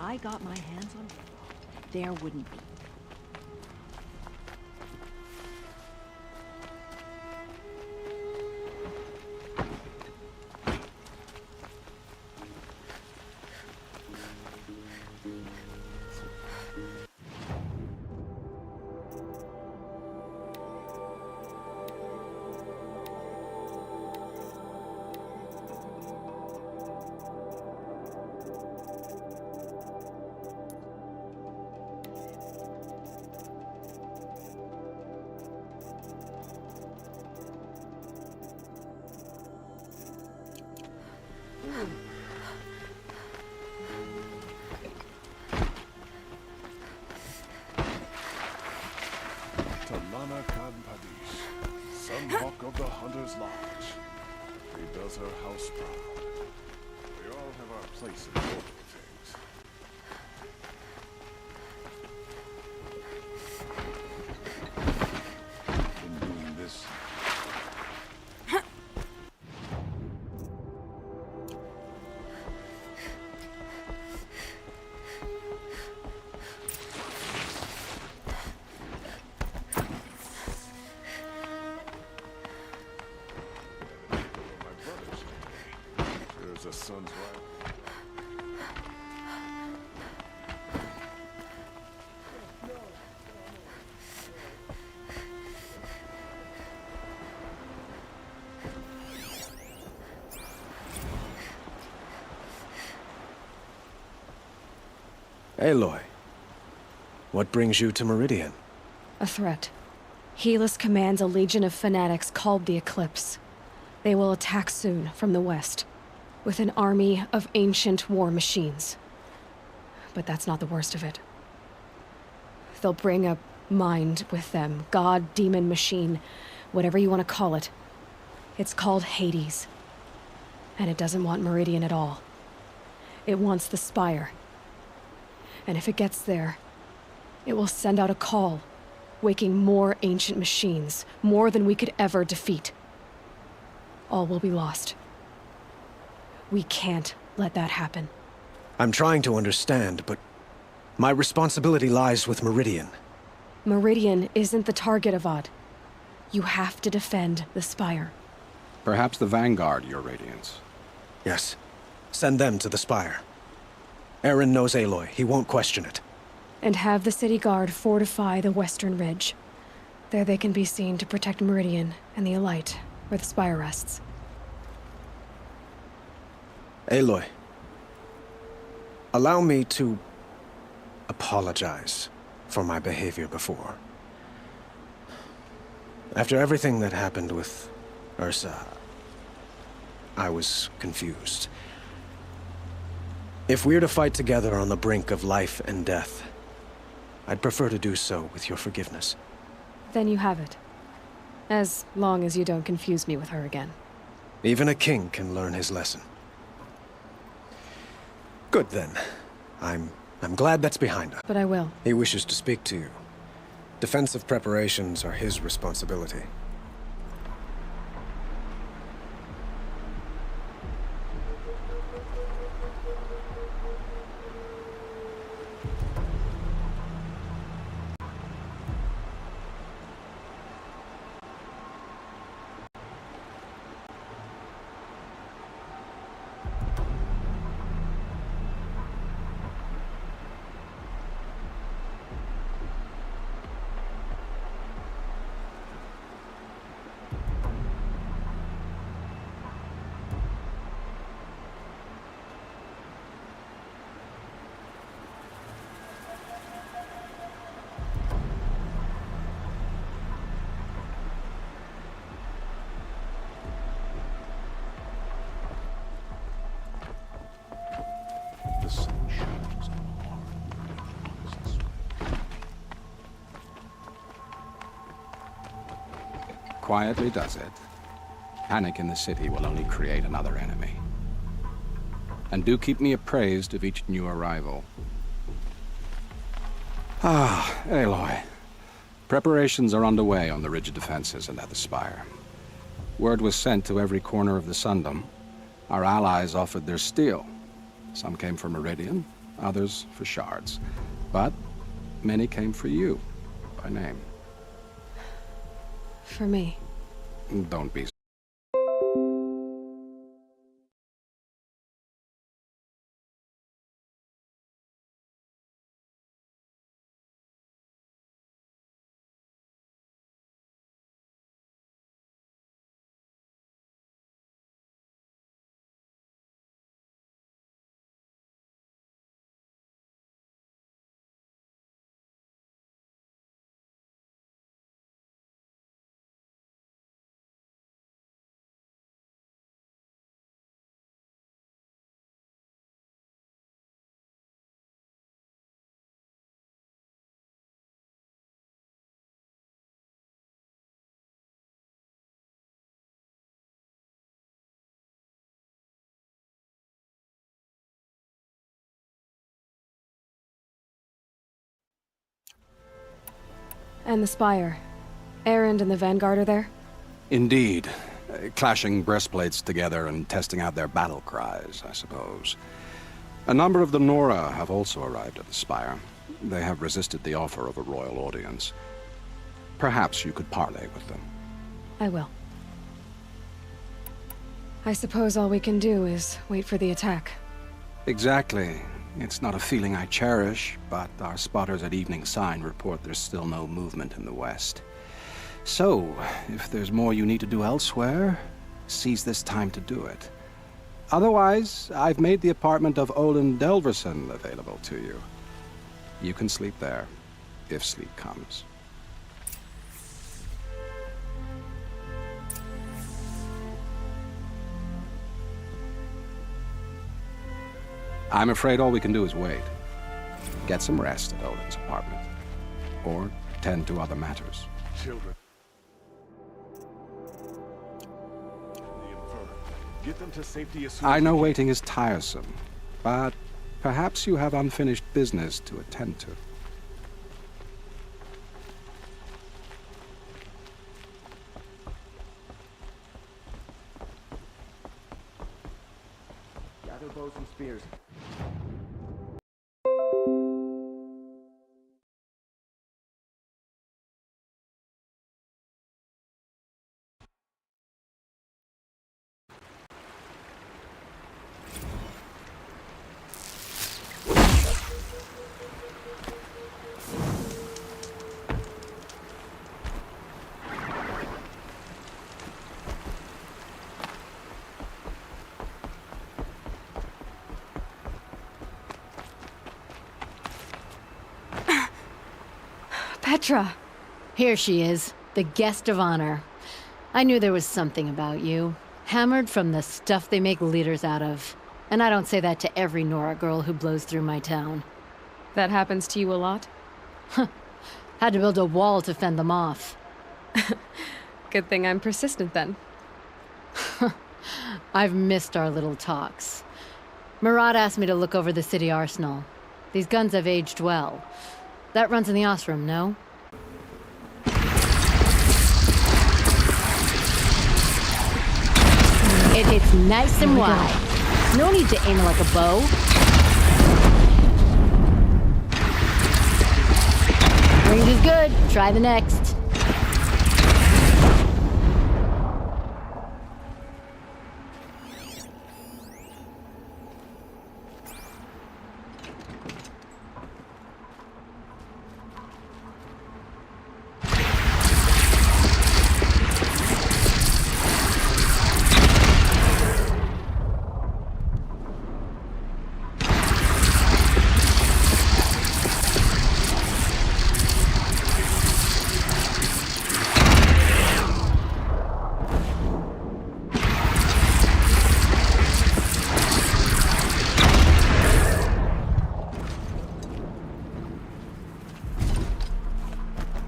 S12: I got my hands on it, there wouldn't be.
S13: Sunhawk of the Hunter's Lodge. He does her house proud. We all have our place in both things. Been doing this. The sun's right.
S14: Aloy, what brings you to Meridian?
S2: A threat. Helis commands a legion of fanatics called the Eclipse. They will attack soon from the west, with an army of ancient war machines. But that's not the worst of it. They'll bring a mind with them, god, demon, machine, whatever you want to call it. It's called Hades. And it doesn't want Meridian at all. It wants the Spire. And if it gets there, it will send out a call, waking more ancient machines, more than we could ever defeat. All will be lost. We can't let that happen.
S14: I'm trying to understand, but my responsibility lies with Meridian.
S2: Meridian isn't the target, Avad. You have to defend the Spire.
S15: Perhaps the Vanguard, Your Radiance.
S14: Yes. Send them to the Spire. Aaron knows Aloy. He won't question it.
S2: And have the city guard fortify the western ridge. There they can be seen to protect Meridian and the Elite, where the Spire rests.
S14: Aloy, allow me to apologize for my behavior before. After everything that happened with Ursa, I was confused. If we're to fight together on the brink of life and death, I'd prefer to do so with your forgiveness.
S2: Then you have it. As long as you don't confuse me with her again.
S14: Even a king can learn his lesson. Good then. I'm glad that's behind us.
S2: But I will.
S14: He wishes to speak to you. Defensive preparations are his responsibility.
S15: Quietly does it. Panic in the city will only create another enemy. And do keep me appraised of each new arrival. Ah, Aloy. Preparations are underway on the ridge of defenses and at the Spire. Word was sent to every corner of the Sundom. Our allies offered their steel. Some came from Meridian, others for shards. But many came for you, by name.
S2: For me.
S15: Don't be.
S2: And the Spire. Erend and the Vanguard are there?
S15: Indeed. Clashing breastplates together and testing out their battle cries, I suppose. A number of the Nora have also arrived at the Spire. They have resisted the offer of a royal audience. Perhaps you could parley with them.
S2: I will. I suppose all we can do is wait for the attack.
S15: Exactly. It's not a feeling I cherish, but our spotters at Evening Sign report there's still no movement in the west. So, if there's more you need to do elsewhere, seize this time to do it. Otherwise, I've made the apartment of Olin Delverson available to you. You can sleep there, if sleep comes. I'm afraid all we can do is wait. Get some rest at Olin's apartment. Or tend to other matters.
S13: Children. Get them to safety as soon as
S15: I know
S13: you can.
S15: waiting is tiresome, but perhaps you have unfinished business to attend to.
S14: Gather bows and spears.
S2: Petra!
S16: Here she is, the guest of honor. I knew there was something about you. Hammered from the stuff they make leaders out of. And I don't say that to every Nora girl who blows through my town.
S2: That happens to you a lot?
S16: Had to build a wall to fend them off.
S2: Good thing I'm persistent then.
S16: I've missed our little talks. Murad asked me to look over the city arsenal. These guns have aged well. That runs in the Osram, no? It hits nice and wide. No need to aim it like a bow. Range is good. Try the next.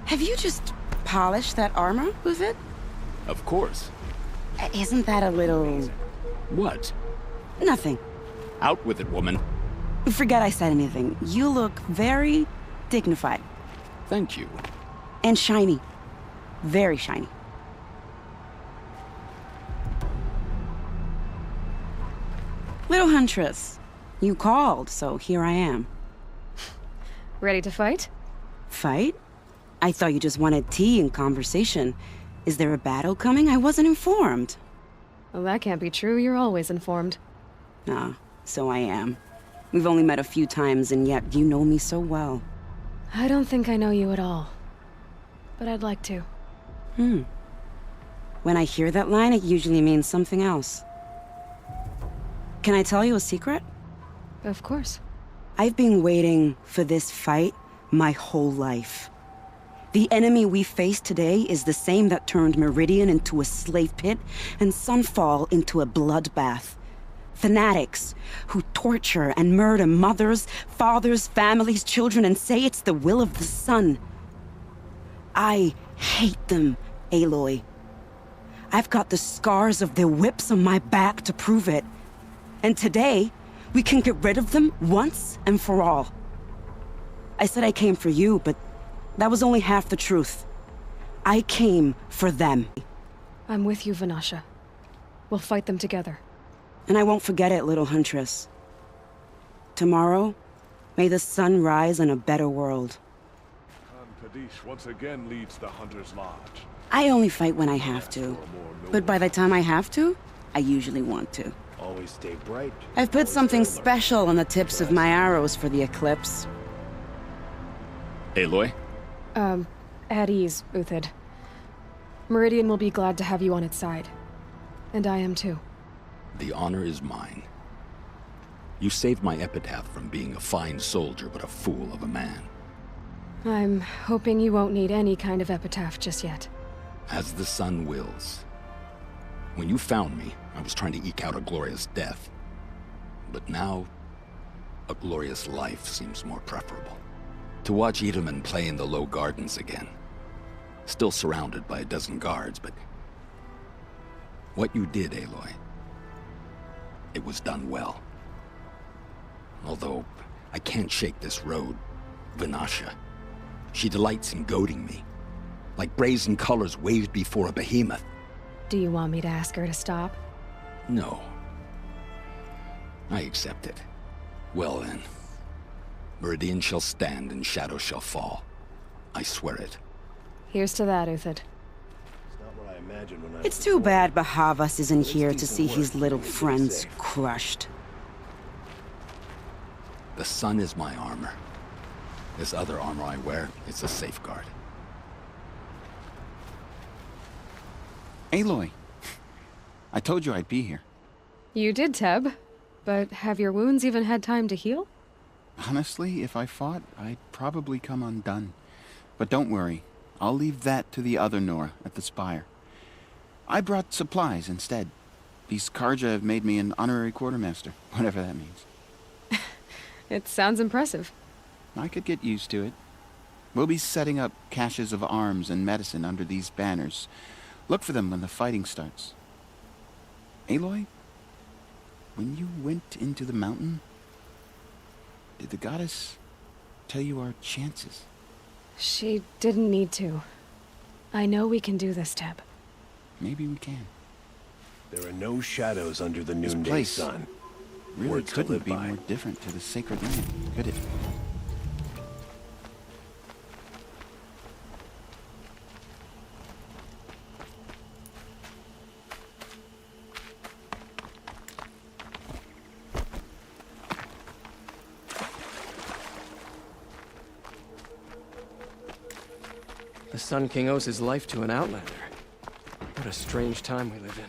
S17: Have you just polished that armor with it?
S18: Of course.
S17: Isn't that a little...
S18: What?
S17: Nothing.
S18: Out with it, woman.
S17: Forget I said anything. You look very dignified.
S18: Thank you.
S17: And shiny. Very shiny. Little Huntress, You called, so here I am.
S2: Ready to fight?
S17: Fight? I thought you just wanted tea and conversation. Is there a battle coming? I wasn't informed.
S2: Well, that can't be true. You're always informed.
S17: Ah, so I am. We've only met a few times, and yet you know me so well.
S2: I don't think I know you at all. But I'd like to.
S17: When I hear that line, it usually means something else. Can I tell you a secret?
S2: Of course.
S17: I've been waiting for this fight my whole life. The enemy we face today is the same that turned Meridian into a slave pit and Sunfall into a bloodbath. Fanatics who torture and murder mothers, fathers, families, children, and say it's the will of the sun. I hate them, Aloy. I've got the scars of their whips on my back to prove it. And today, we can get rid of them once and for all. I said I came for you, but that was only half the truth. I came for them.
S2: I'm with you, Vanasha. We'll fight them together.
S17: And I won't forget it, little huntress. Tomorrow, may the sun rise in a better world.
S13: Khan Kadish once again leads the Hunter's Lodge.
S17: I only fight when I have to. But by the time I have to, I usually want to.
S14: Always stay bright.
S17: I've put something special on the tips of my arrows for the eclipse.
S18: Aloy?
S2: At ease, Uthid. Meridian will be glad to have you on its side. And I am too.
S18: The honor is mine. You saved my epitaph from being a fine soldier but a fool of a man.
S2: I'm hoping you won't need any kind of epitaph just yet.
S18: As the sun wills. When you found me, I was trying to eke out a glorious death. But now, a glorious life seems more preferable. To watch Edelman play in the low gardens again. Still surrounded by a dozen guards, but... what you did, Aloy, it was done well. Although, I can't shake this road, Vanasha. She delights in goading me. Like brazen colors waved before a behemoth.
S2: Do you want me to ask her to stop?
S18: No. I accept it. Well then. Meridian shall stand and shadow shall fall. I swear it.
S2: Here's to that, Uthid.
S17: It's too bad Bahavas isn't here to see his little friends crushed.
S18: The sun is my armor. This other armor I wear, it's a safeguard.
S19: Aloy. I told you I'd be here.
S2: You did, Teb. But have your wounds even had time to heal?
S19: Honestly, if I fought, I'd probably come undone. But don't worry. I'll leave that to the other Nora at the Spire. I brought supplies instead. These Karja have made me an honorary quartermaster, whatever that means.
S2: It sounds impressive.
S19: I could get used to it. We'll be setting up caches of arms and medicine under these banners. Look for them when the fighting starts. Aloy, when you went into the mountain, did the goddess tell you our chances?
S2: She didn't need to. I know we can do this, Teb.
S19: Maybe we can.
S14: There are no shadows under the
S19: This
S14: noonday
S19: place
S14: sun.
S19: really
S14: Words to
S19: couldn't
S14: live
S19: be
S14: by.
S19: more different to the sacred land, could it?
S14: The Sun King owes his life to an outlander. What a strange time we live in.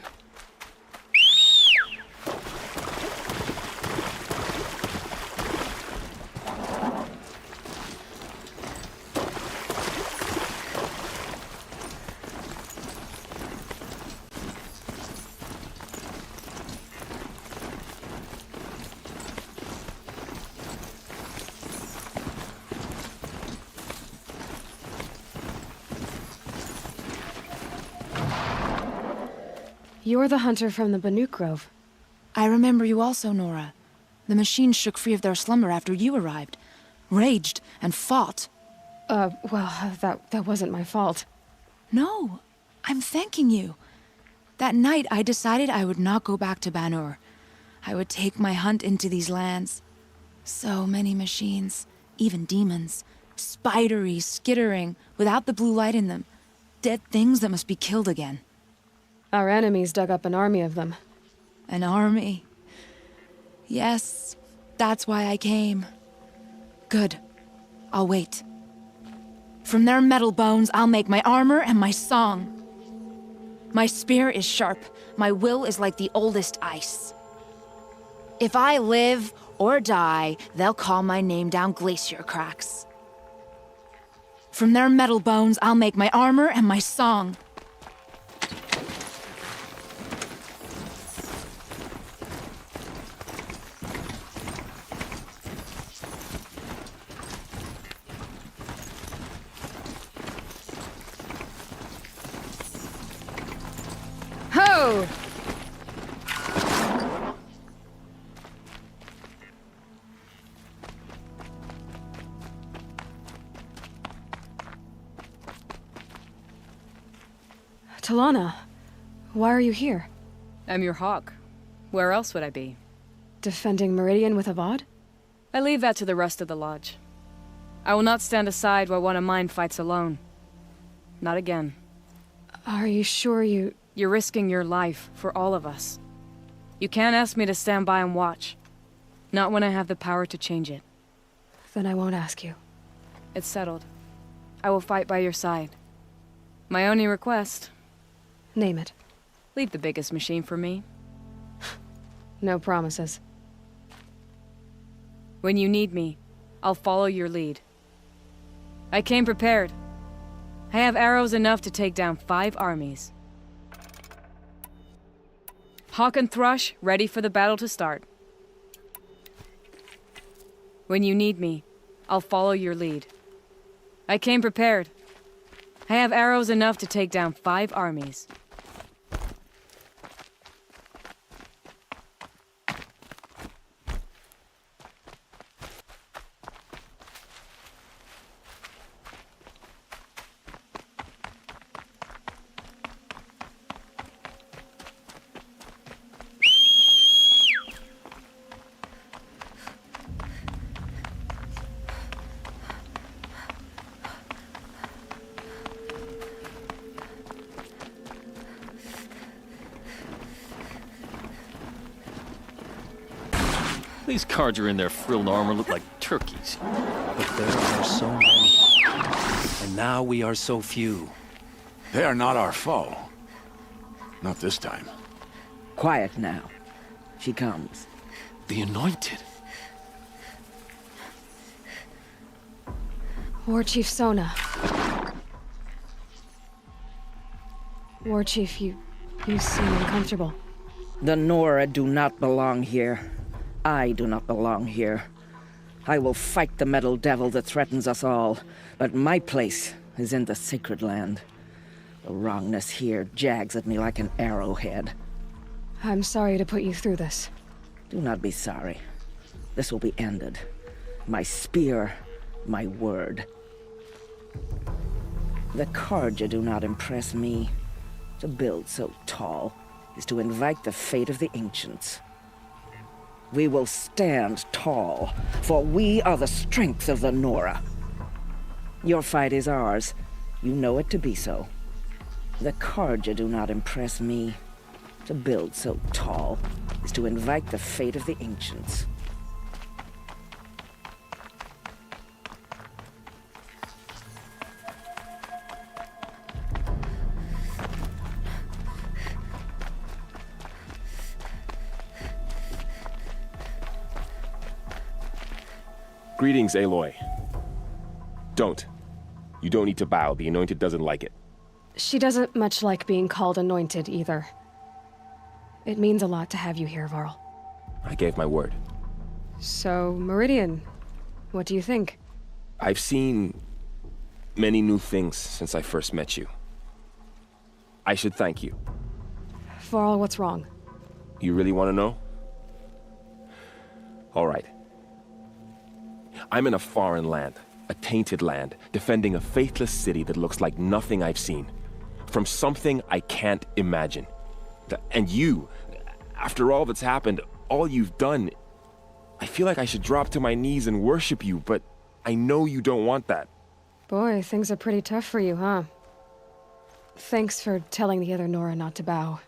S2: You're the hunter from the Banuk Grove.
S20: I remember you also, Nora. The machines shook free of their slumber after you arrived. Raged and fought.
S2: Well, that wasn't my fault.
S20: No, I'm thanking you. That night, I decided I would not go back to Banur. I would take my hunt into these lands. So many machines, even demons. Spidery, skittering, without the blue light in them. Dead things that must be killed again.
S2: Our enemies dug up an army of them.
S20: An army? Yes, that's why I came. Good. I'll wait. From their metal bones, I'll make my armor and my song. My spear is sharp. My will is like the oldest ice. If I live or die, they'll call my name down glacier cracks. From their metal bones, I'll make my armor and my song.
S2: Ho! Talana, why are you here?
S21: I'm your hawk. Where else would I be?
S2: Defending Meridian with Avad?
S21: I leave that to the rest of the Lodge. I will not stand aside while one of mine fights alone. Not again.
S2: Are you sure you...
S21: You're risking your life for all of us. You can't ask me to stand by and watch. Not when I have the power to change it.
S2: Then I won't ask you.
S21: It's settled. I will fight by your side. My only request...
S2: Name it.
S21: Leave the biggest machine for me.
S2: No promises.
S21: When you need me, I'll follow your lead. I came prepared. I have arrows enough to take down 5 armies. Hawk and Thrush, ready for the battle to start. When you need me, I'll follow your lead. I came prepared. I have arrows enough to take down 5 armies.
S22: These cards are in their frilled armor look like turkeys.
S14: But there are so many. And now we are so few.
S11: They are not our foe. Not this time.
S23: Quiet now. She comes.
S22: The Anointed.
S2: War Chief Sona. War Chief, you seem uncomfortable.
S23: The Nora do not belong here. I do not belong here. I will fight the metal devil that threatens us all, but my place is in the sacred land. The wrongness here jags at me like an arrowhead.
S2: I'm sorry to put you through this.
S23: Do not be sorry. This will be ended. My spear, my word. The Karja do not impress me. To build so tall is to invite the fate of the ancients. We will stand tall, for we are the strength of the Nora. Your fight is ours. You know it to be so. The Karja do not impress me. To build so tall is to invite the fate of the ancients.
S24: Greetings, Aloy. Don't. You don't need to bow. The Anointed doesn't like it.
S2: She doesn't much like being called Anointed, either. It means a lot to have you here, Varl.
S24: I gave my word.
S2: So, Meridian, what do you think?
S24: I've seen many new things since I first met you. I should thank you.
S2: Varl, what's wrong?
S24: You really want to know? All right. I'm in a foreign land, a tainted land, defending a faithless city that looks like nothing I've seen. From something I can't imagine. And you, after all that's happened, all you've done, I feel like I should drop to my knees and worship you, but I know you don't want that.
S2: Boy, things are pretty tough for you, huh? Thanks for telling the other Nora not to bow.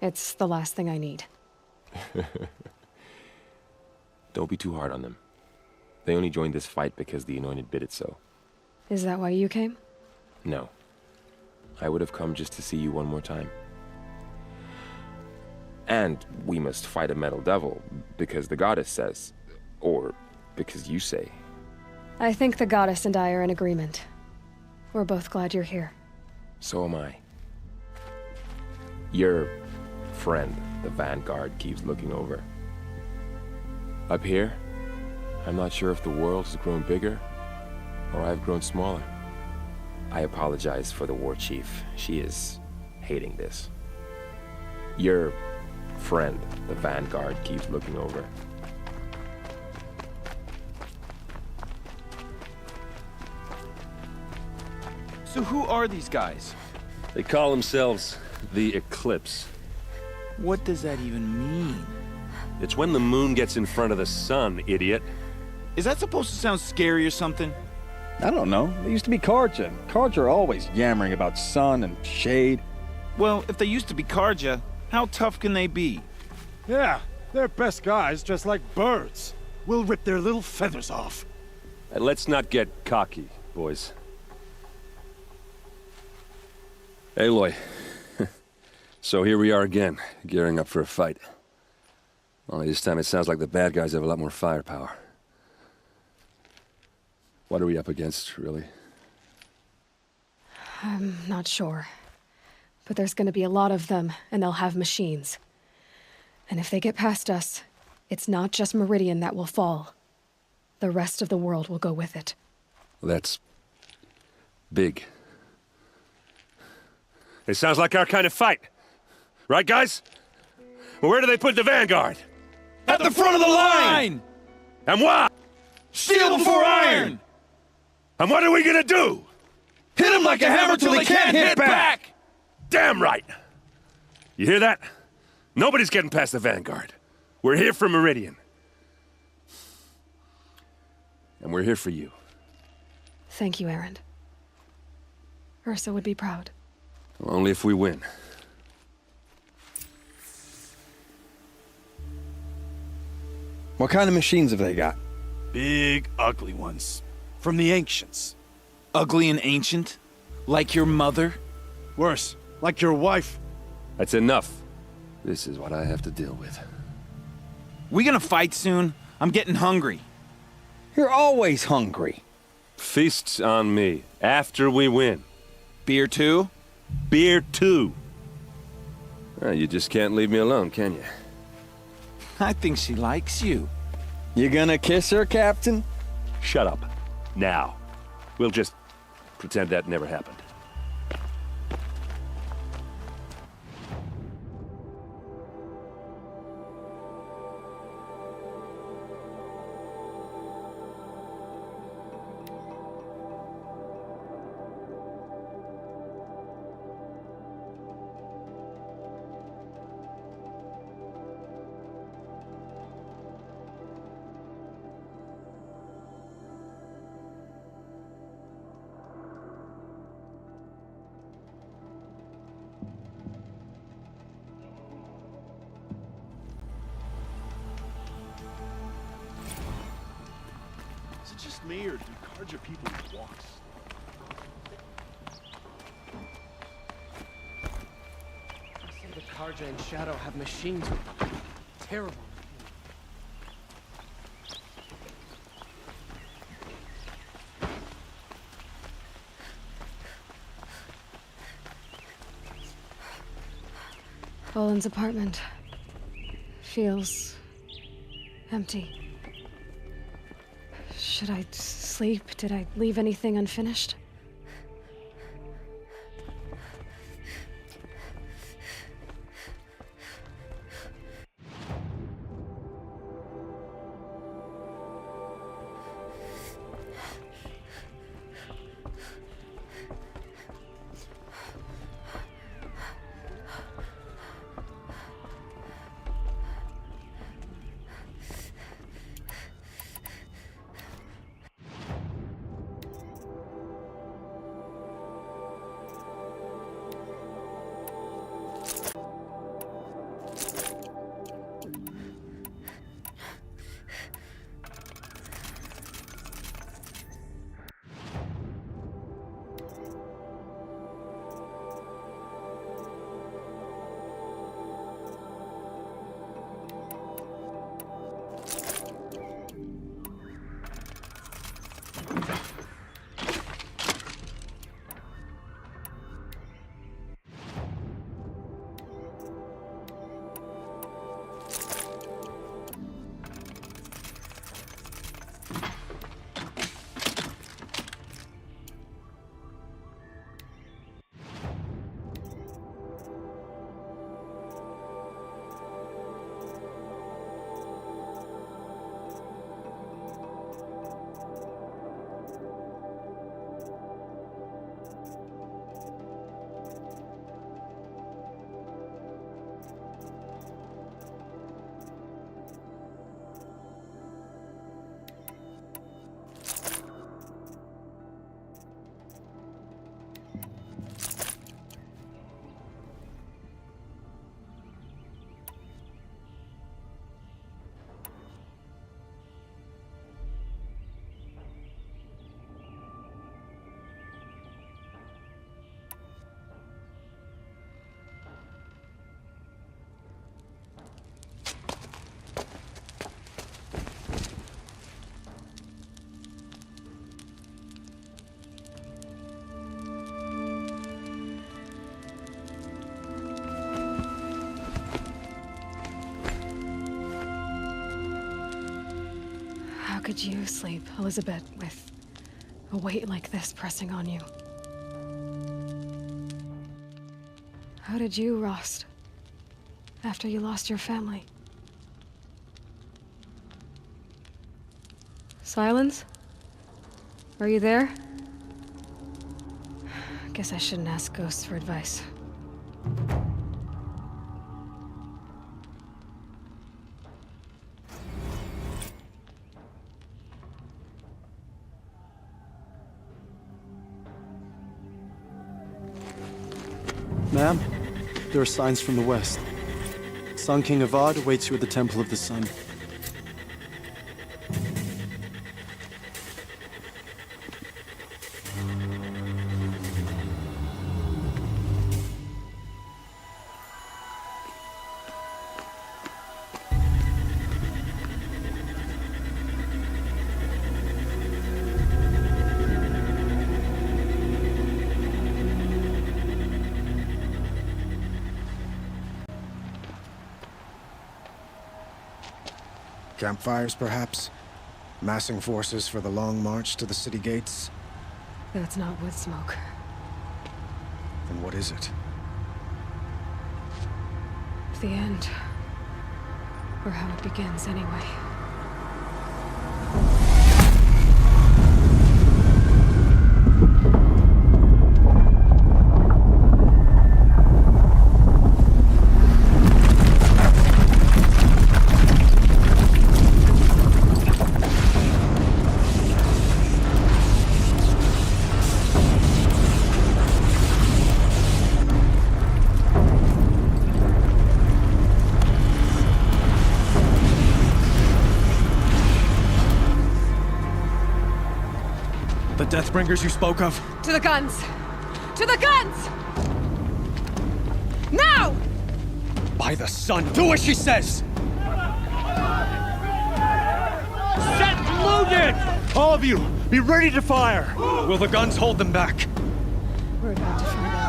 S2: It's the last thing I need.
S24: Don't be too hard on them. They only joined this fight because the Anointed bid it so.
S2: Is that why you came?
S24: No. I would have come just to see you one more time. And we must fight a metal devil, because the goddess says. Or because you say.
S2: I think the goddess and I are in agreement. We're both glad you're here.
S24: So am I. Your friend, the Vanguard, keeps looking over. Up here, I'm not sure if the world has grown bigger, or I've grown smaller. I apologize for the war chief. She is hating this. Your friend, the Vanguard, keeps looking over.
S3: So who are these guys?
S22: They call themselves the Eclipse.
S3: What does that even mean?
S22: It's when the moon gets in front of the sun, idiot.
S3: Is that supposed to sound scary or something?
S5: I don't know. They used to be Karja. Karja are always yammering about sun and shade.
S3: Well, if they used to be Karja, how tough can they be?
S13: Yeah, they're best guys just like birds. We'll rip their little feathers off.
S22: And let's not get cocky, boys. Aloy. So here we are again, gearing up for a fight. Only this time it sounds like the bad guys have a lot more firepower. What are we up against, really?
S2: I'm not sure. But there's gonna be a lot of them, and they'll have machines. And if they get past us, it's not just Meridian that will fall. The rest of the world will go with it.
S22: That's big. It sounds like our kind of fight. Right, guys? Well, where do they put the Vanguard?
S3: At the front of the line!
S22: And what?
S3: Steel before iron!
S22: And what are we gonna do?
S3: Hit them like a hammer till they can't hit back!
S22: Damn right! You hear that? Nobody's getting past the Vanguard. We're here for Meridian. And we're here for you.
S2: Thank you, Erend. Ursa would be proud.
S22: Well, only if we win.
S5: What kind of machines have they got?
S13: Big, ugly ones. From the ancients.
S3: Ugly and ancient? Like your mother?
S13: Worse, like your wife.
S22: That's enough. This is what I have to deal with.
S3: We gonna fight soon? I'm getting hungry.
S5: You're always hungry.
S22: Feasts on me, after we win.
S3: Beer too?
S22: Beer too. Well, you just can't leave me alone, can you?
S3: I think she likes you.
S5: You gonna kiss her, Captain?
S22: Shut up. Now. We'll just pretend that never happened.
S13: Is it just me, or do Karja people walk?
S14: I say the Karja and Shadow have machines with them. Terrible.
S2: Boland's apartment feels empty. Should I sleep? Did I leave anything unfinished? did you sleep, Elizabeth, with a weight like this pressing on you? How did you rest after you lost your family? Silence? Are you there? Guess I shouldn't ask ghosts for advice.
S4: Ma'am, there are signs from the west. Sun King Avad awaits you at the Temple of the Sun.
S14: Campfires, perhaps? Massing forces for the long march to the city gates?
S2: That's not wood smoke.
S14: Then what is it?
S2: The end. Or how it begins, anyway.
S14: The Deathbringers you spoke of?
S2: To the guns! To the guns! Now!
S14: By the sun, do as she says!
S7: Set loaded! All of you, be ready to fire!
S14: Will the guns hold them back?
S2: We're about to find out.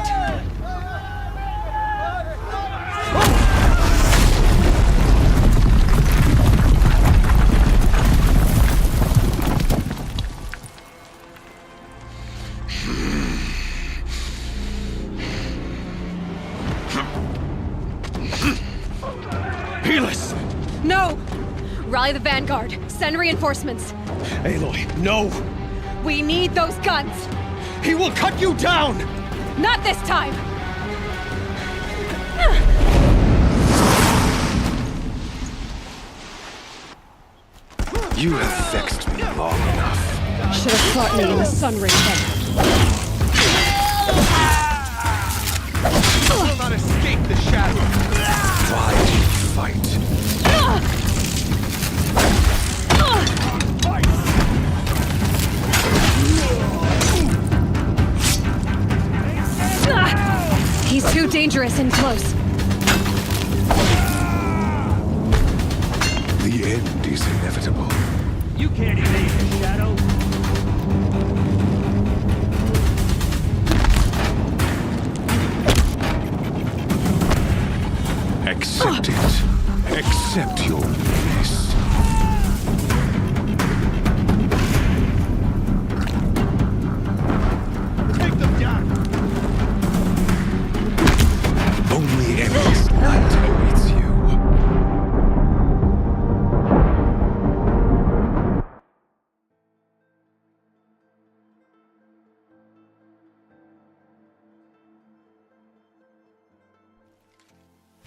S2: No! Rally the vanguard. Send reinforcements.
S14: Aloy, no!
S2: We need those guns!
S14: He will cut you down!
S2: Not this time!
S11: You have vexed me long enough.
S2: Should have fought me in the sun ring then.
S7: You will not escape the shadow.
S11: Why do you fight?
S2: He's too dangerous and close.
S11: The end is inevitable.
S7: You can't evade the shadow.
S11: Accept it. Accept your weakness.
S7: Take them down.
S11: Only endless night awaits you.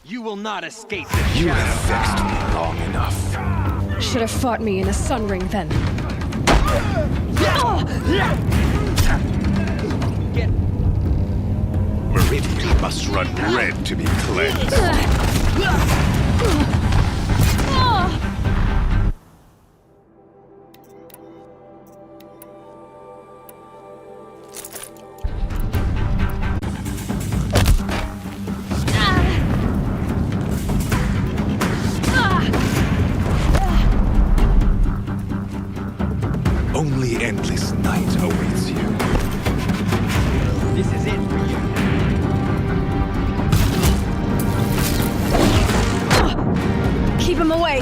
S7: You will not escape the shadow.
S11: You have vexed me long enough.
S2: Should have fought me in a sun ring then.
S11: Meridian must run red to be cleansed. Only endless night awaits you.
S7: This is it for you.
S2: Keep him away!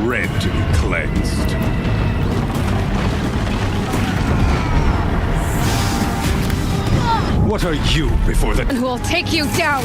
S1: red to be cleansed. What are you before the...
S2: And who will take you down!